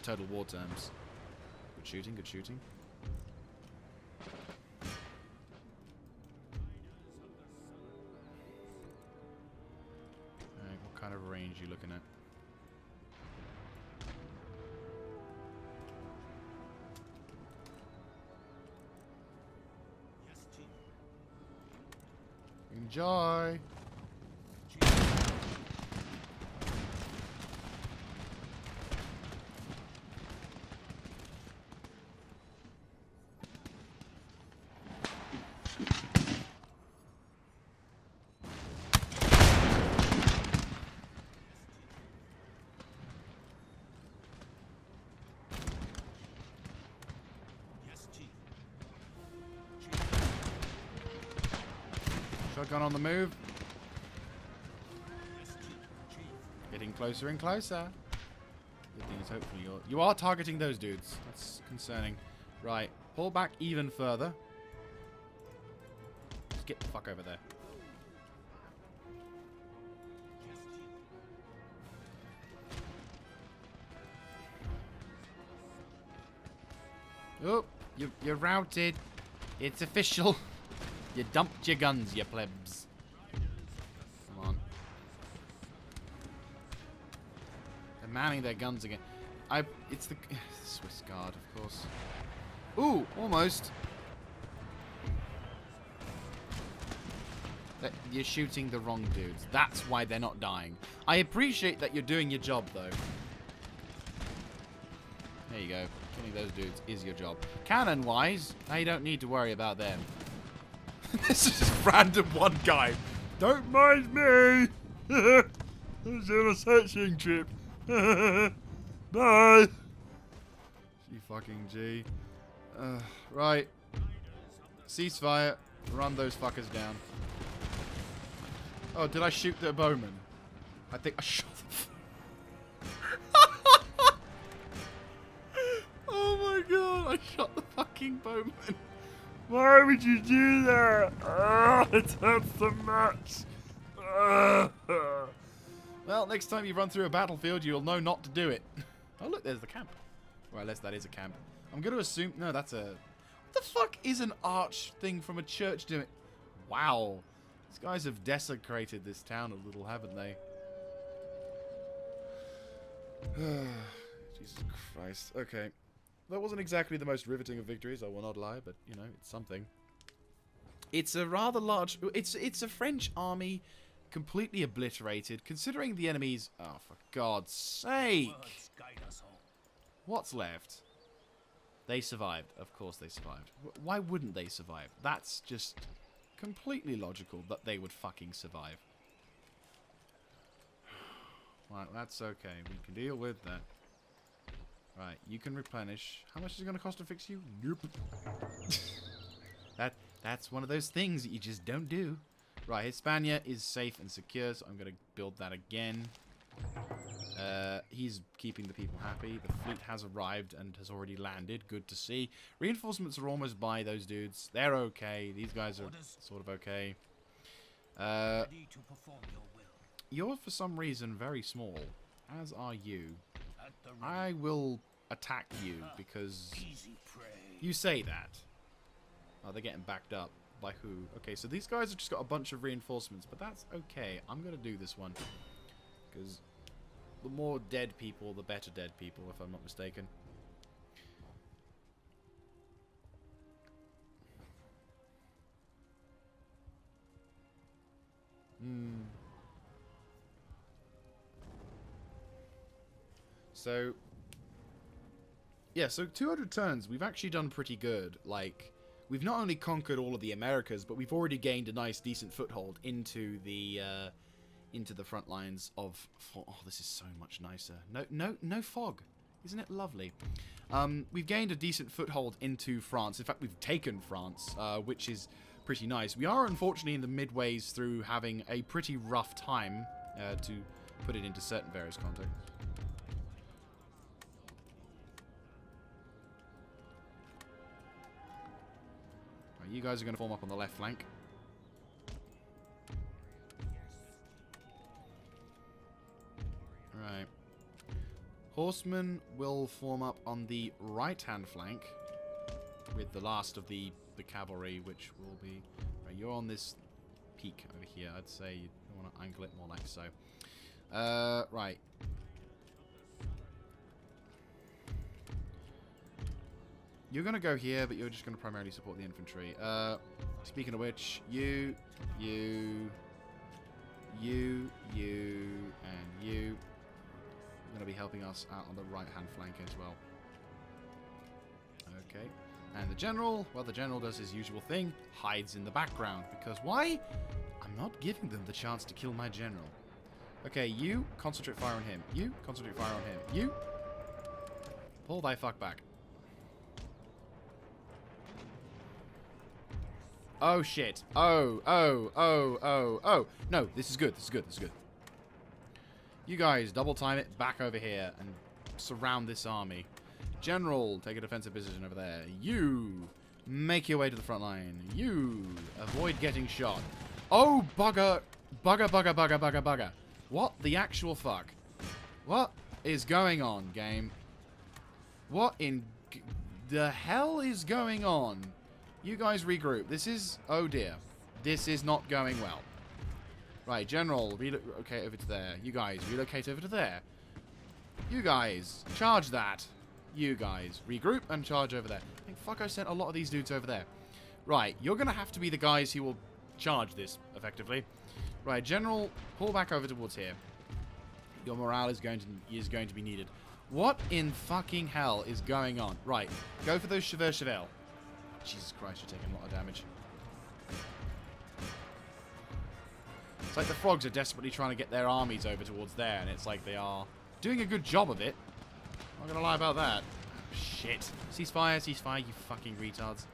Total War terms. Good shooting, good shooting. Alright, what kind of range are you looking at? Enjoy! Shotgun on the move. Getting closer and closer. Good thing is hopefully you are targeting those dudes. That's concerning. Right. Pull back even further. Just get the fuck over there. Oh, you're routed. It's official. You dumped your guns, you plebs. Come on. They're manning their guns again. It's the Swiss Guard, of course. Ooh, almost. You're shooting the wrong dudes. That's why they're not dying. I appreciate that you're doing your job, though. There you go. Killing those dudes is your job. Cannon-wise, now you don't need to worry about them. This is just random one guy. Don't mind me. I was on a sightseeing trip. Bye. You fucking G. Right. Ceasefire. Run those fuckers down. Oh, did I shoot the bowman? I think I shot the... Oh my god, I shot the fucking bowman. Why would you do that? Oh, it hurts so much. Well, next time you run through a battlefield, you'll know not to do it. Oh, look, there's the camp. Well, unless that is a camp. I'm going to assume... No, that's a... What the fuck is an arch thing from a church doing? Wow. These guys have desecrated this town a little, haven't they? Jesus Christ. Okay. That wasn't exactly the most riveting of victories, I will not lie, but, you know, it's something. It's a rather large... It's a French army completely obliterated, considering the enemies... Oh, for God's sake! Words guide us all. What's left? They survived. Of course they survived. Why wouldn't they survive? That's just completely logical that they would fucking survive. Right, that's okay. We can deal with that. Right, you can replenish. How much is it going to cost to fix you? Nope. That's one of those things that you just don't do. Right, Hispania is safe and secure, so I'm going to build that again. He's keeping the people happy. The fleet has arrived and has already landed. Good to see. Reinforcements are almost by those dudes. They're okay. These guys are sort of okay. Ready to perform your will. You're, for some reason, very small. As are you. At the I will attack you because easy prey. you say that. Oh, they're getting backed up. By who? Okay, so these guys have just got a bunch of reinforcements, but that's okay. I'm going to do this one. Because the more dead people, the better dead people, if I'm not mistaken. So, yeah, so 200 turns, we've actually done pretty good. Like, we've not only conquered all of the Americas, but we've already gained a nice, decent foothold into the front lines of... Oh, this is so much nicer. No fog. Isn't it lovely? We've gained a decent foothold into France. In fact, we've taken France, which is pretty nice. We are, unfortunately, in the midways through having a pretty rough time, to put it into certain various contexts. Right, you guys are going to form up on the left flank. Right. Horsemen will form up on the right-hand flank with the last of the cavalry, which will be... Right, you're on this peak over here. I'd say you want to angle it more like so. Right. You're going to go here, but you're just going to primarily support the infantry. Speaking of which, you, and you. Are going to be helping us out on the right-hand flank as well. Okay. And the general, well, the general does his usual thing, hides in the background. Because why? I'm not giving them the chance to kill my general. Okay, you, concentrate fire on him. You, concentrate fire on him. You, pull thy fuck back. Oh, shit. Oh. No, this is good. This is good. This is good. You guys, double time it back over here and surround this army. General, take a defensive position over there. You, make your way to the front line. You, avoid getting shot. Oh, bugger. Bugger. What the actual fuck? What is going on, game? What in the hell is going on? You guys regroup. This is... Oh, dear. This is not going well. Right, General, relocate over to there. You guys, relocate over to there. You guys, charge that. You guys, regroup and charge over there. I think, fuck, I sent a lot of these dudes over there. Right, you're going to have to be the guys who will charge this, effectively. Right, General, pull back over towards here. Your morale is going to be needed. What in fucking hell is going on? Right, go for those Chevelle. Jesus Christ, you're taking a lot of damage. It's like the frogs are desperately trying to get their armies over towards there, and it's like they are doing a good job of it. I'm not gonna lie about that. Shit. Ceasefire, you fucking retards.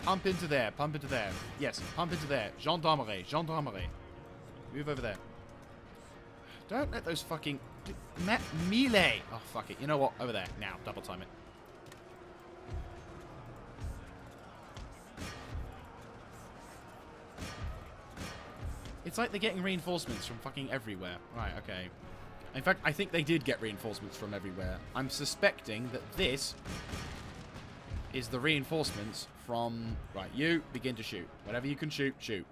Pump into there, pump into there. Yes, pump into there. Gendarmerie. Move over there. Don't let those fucking... melee! Oh, fuck it. You know what? Over there. Now, double time it. It's like they're getting reinforcements from fucking everywhere. Right, okay. In fact, I think they did get reinforcements from everywhere. I'm suspecting that this is the reinforcements from... Right, you begin to shoot. Whatever you can shoot, shoot.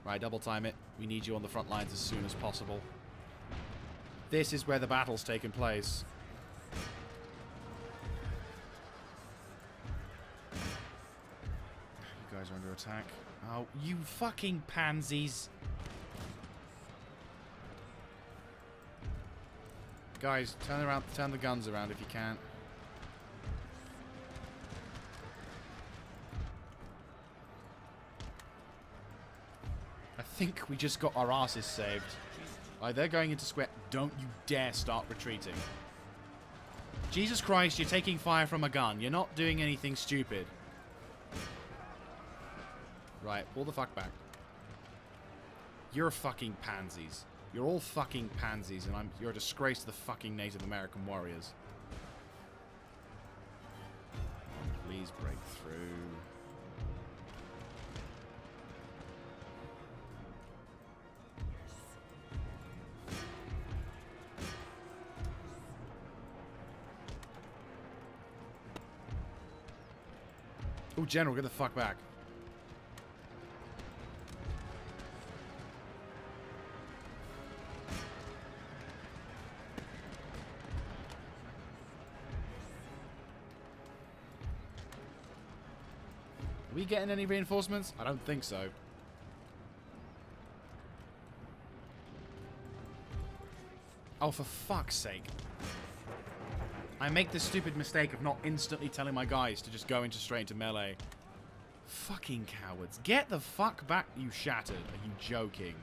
Right, double time it. We need you on the front lines as soon as possible. This is where the battle's taken place. You guys are under attack. Oh, you fucking pansies. Guys, turn the guns around if you can. I think we just got our asses saved. Right, they're going into square. Don't you dare start retreating. Jesus Christ, you're taking fire from a gun. You're not doing anything stupid. Right, pull the fuck back. You're fucking pansies. You're all fucking pansies, and you're a disgrace to the fucking Native American warriors. Please break through. Oh, General, get the fuck back. Are we getting any reinforcements? I don't think so. Oh, for fuck's sake. I make the stupid mistake of not instantly telling my guys to just go straight into melee. Fucking cowards. Get the fuck back, you shattered. Are you joking?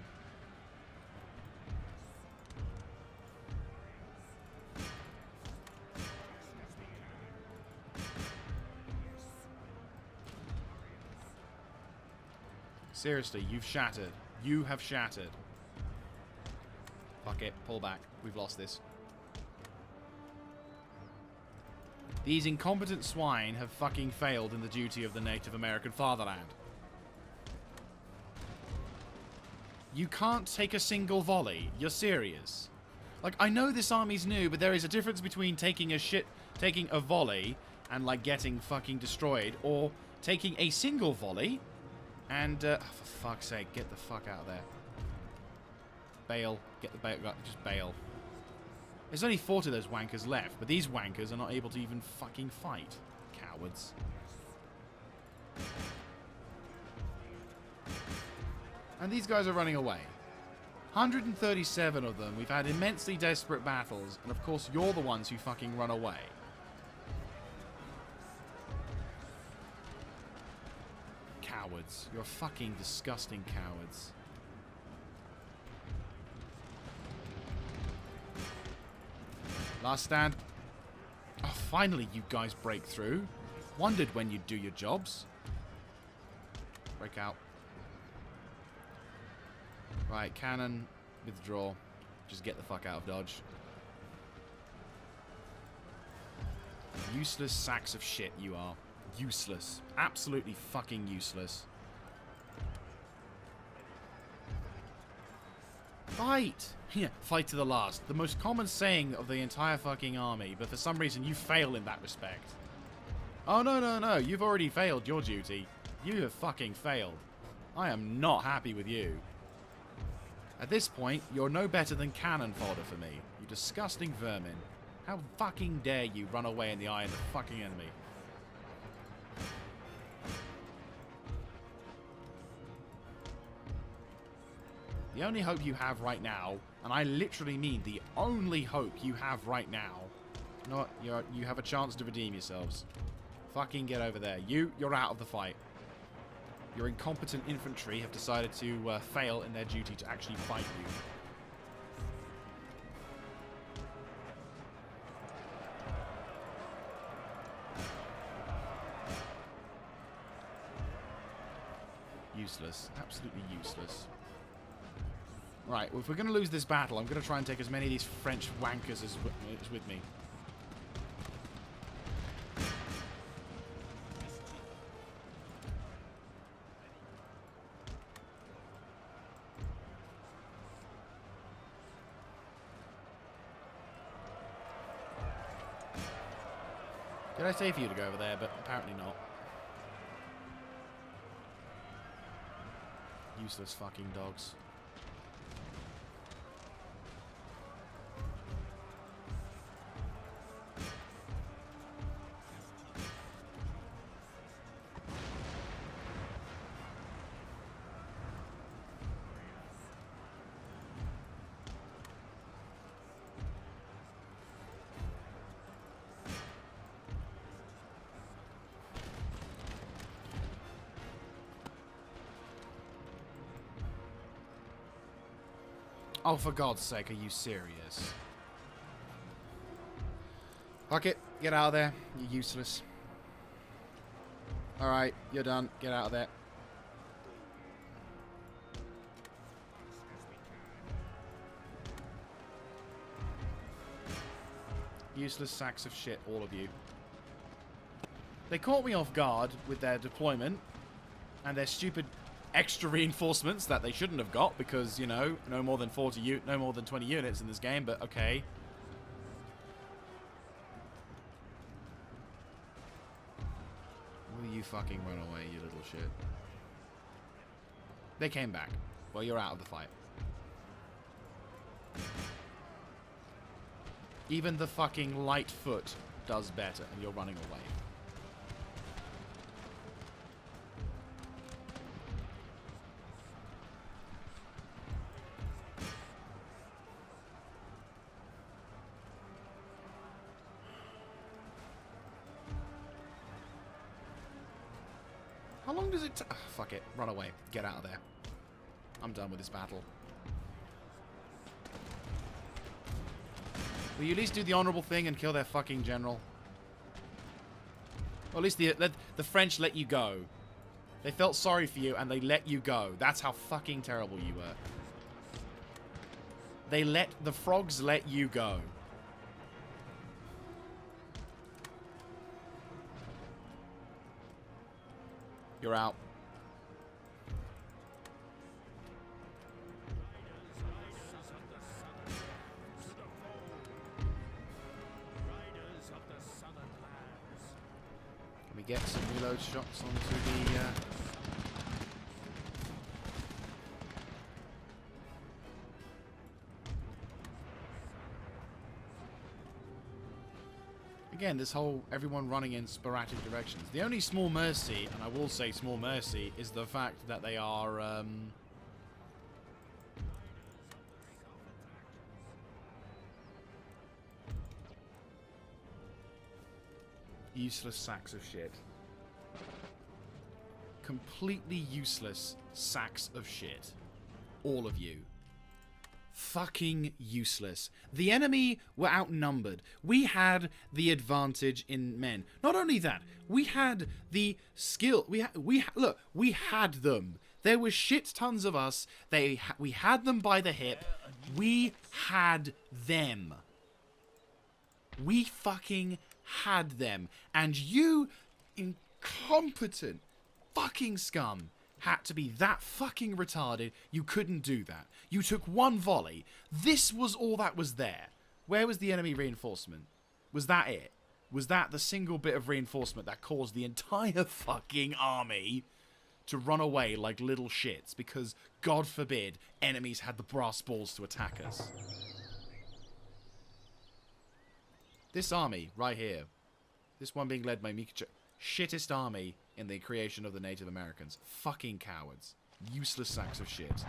Seriously, you've shattered. You have shattered. Fuck it. Pull back. We've lost this. These incompetent swine have fucking failed in the duty of the Native American fatherland. You can't take a single volley. You're serious. Like, I know this army's new, but there is a difference between taking a volley and, like, getting fucking destroyed, or taking a single volley and, for fuck's sake, get the fuck out of there. Bail. Get the bail. Just bail. There's only 40 of those wankers left, but these wankers are not able to even fucking fight. Cowards. And these guys are running away. 137 of them. We've had immensely desperate battles, and of course you're the ones who fucking run away. Cowards. You're fucking disgusting cowards. Last stand. Oh, finally you guys break through. Wondered when you'd do your jobs. Break out. Right, cannon, withdraw. Just get the fuck out of Dodge. Useless sacks of shit you are. Useless. Absolutely fucking useless. Fight! Yeah, fight to the last. The most common saying of the entire fucking army, but for some reason you fail in that respect. Oh, no, no, no. You've already failed your duty. You have fucking failed. I am not happy with you. At this point, you're no better than cannon fodder for me. You disgusting vermin. How fucking dare you run away in the eye of the fucking enemy. The only hope you have right now, and I literally mean the only hope you have right now, you know what, you have a chance to redeem yourselves. Fucking get over there. You're out of the fight. Your incompetent infantry have decided to fail in their duty to actually fight you. Useless. Absolutely useless. Right, well, if we're going to lose this battle, I'm going to try and take as many of these French wankers as with me. Did I say for you to go over there? But apparently not. Useless fucking dogs. Oh, for God's sake, are you serious? Fuck it. Get out of there. You're useless. Alright, you're done. Get out of there. Useless sacks of shit, all of you. They caught me off guard with their deployment and their stupid extra reinforcements that they shouldn't have got because, you know, no more than 20 units in this game, but okay. Will you fucking run away, you little shit? They came back. Well, you're out of the fight. Even the fucking light foot does better, and you're running away. How long does it take? Fuck it. Run away. Get out of there. I'm done with this battle. Will you at least do the honourable thing and kill their fucking general? Or at least the French let you go. They felt sorry for you and they let you go. That's how fucking terrible you were. The frogs let you go. You're out. Can we get some reload shots onto the... Again, this whole everyone running in sporadic directions. The only small mercy, and I will say small mercy, is the fact that they are useless sacks of shit. Completely useless sacks of shit. All of you. Fucking useless. The enemy were outnumbered. We had the advantage in men. Not only that, we had the skill. Look, we had them. There was shit tons of us. We had them by the hip. We had them. We fucking had them. And you incompetent fucking scum had to be that fucking retarded you couldn't do that. You took one volley. This was all that was there. Where was the enemy reinforcement? Was that it? Was that the single bit of reinforcement that caused the entire fucking army to run away like little shits because, God forbid, enemies had the brass balls to attack us? This army, right here, this one being led by Mikachu, shittest army in the creation of the Native Americans. Fucking cowards. Useless sacks of shit.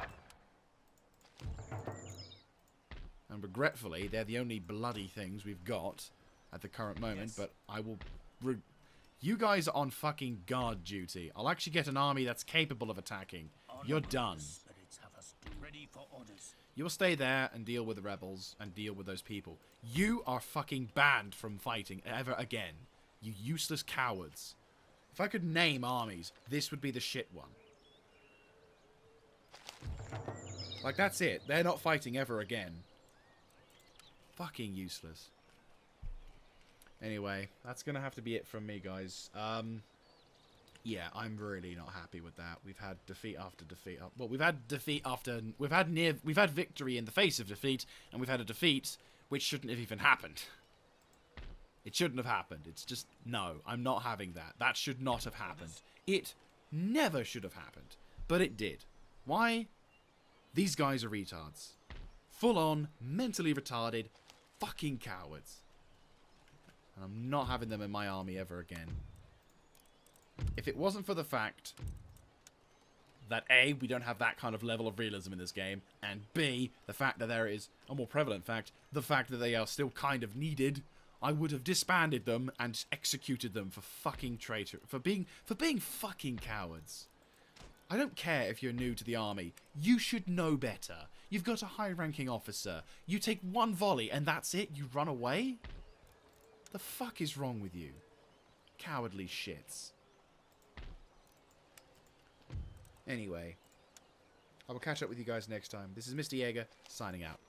And regretfully, they're the only bloody things we've got at the current moment, but I will... You guys are on fucking guard duty. I'll actually get an army that's capable of attacking. You're done. You'll stay there and deal with the rebels and deal with those people. You are fucking banned from fighting ever again. You useless cowards. If I could name armies, this would be the shit one. Like, that's it. They're not fighting ever again. Fucking useless. Anyway, that's gonna have to be it from me, guys. Yeah, I'm really not happy with that. We've had defeat after defeat. Well, we've had defeat after... We've had victory in the face of defeat, and we've had a defeat which shouldn't have even happened. It shouldn't have happened. It's just, no, I'm not having that. That should not have happened. It never should have happened. But it did. Why? These guys are retards. Full on, mentally retarded, fucking cowards. And I'm not having them in my army ever again. If it wasn't for the fact that A, we don't have that kind of level of realism in this game, and B, the fact that there is a more prevalent fact, the fact that they are still kind of needed, I would have disbanded them and executed them for fucking for being fucking cowards. I don't care if you're new to the army. You should know better. You've got a high-ranking officer. You take one volley and that's it? You run away? The fuck is wrong with you? Cowardly shits. Anyway, I will catch up with you guys next time. This is Mr. Jaeger, signing out.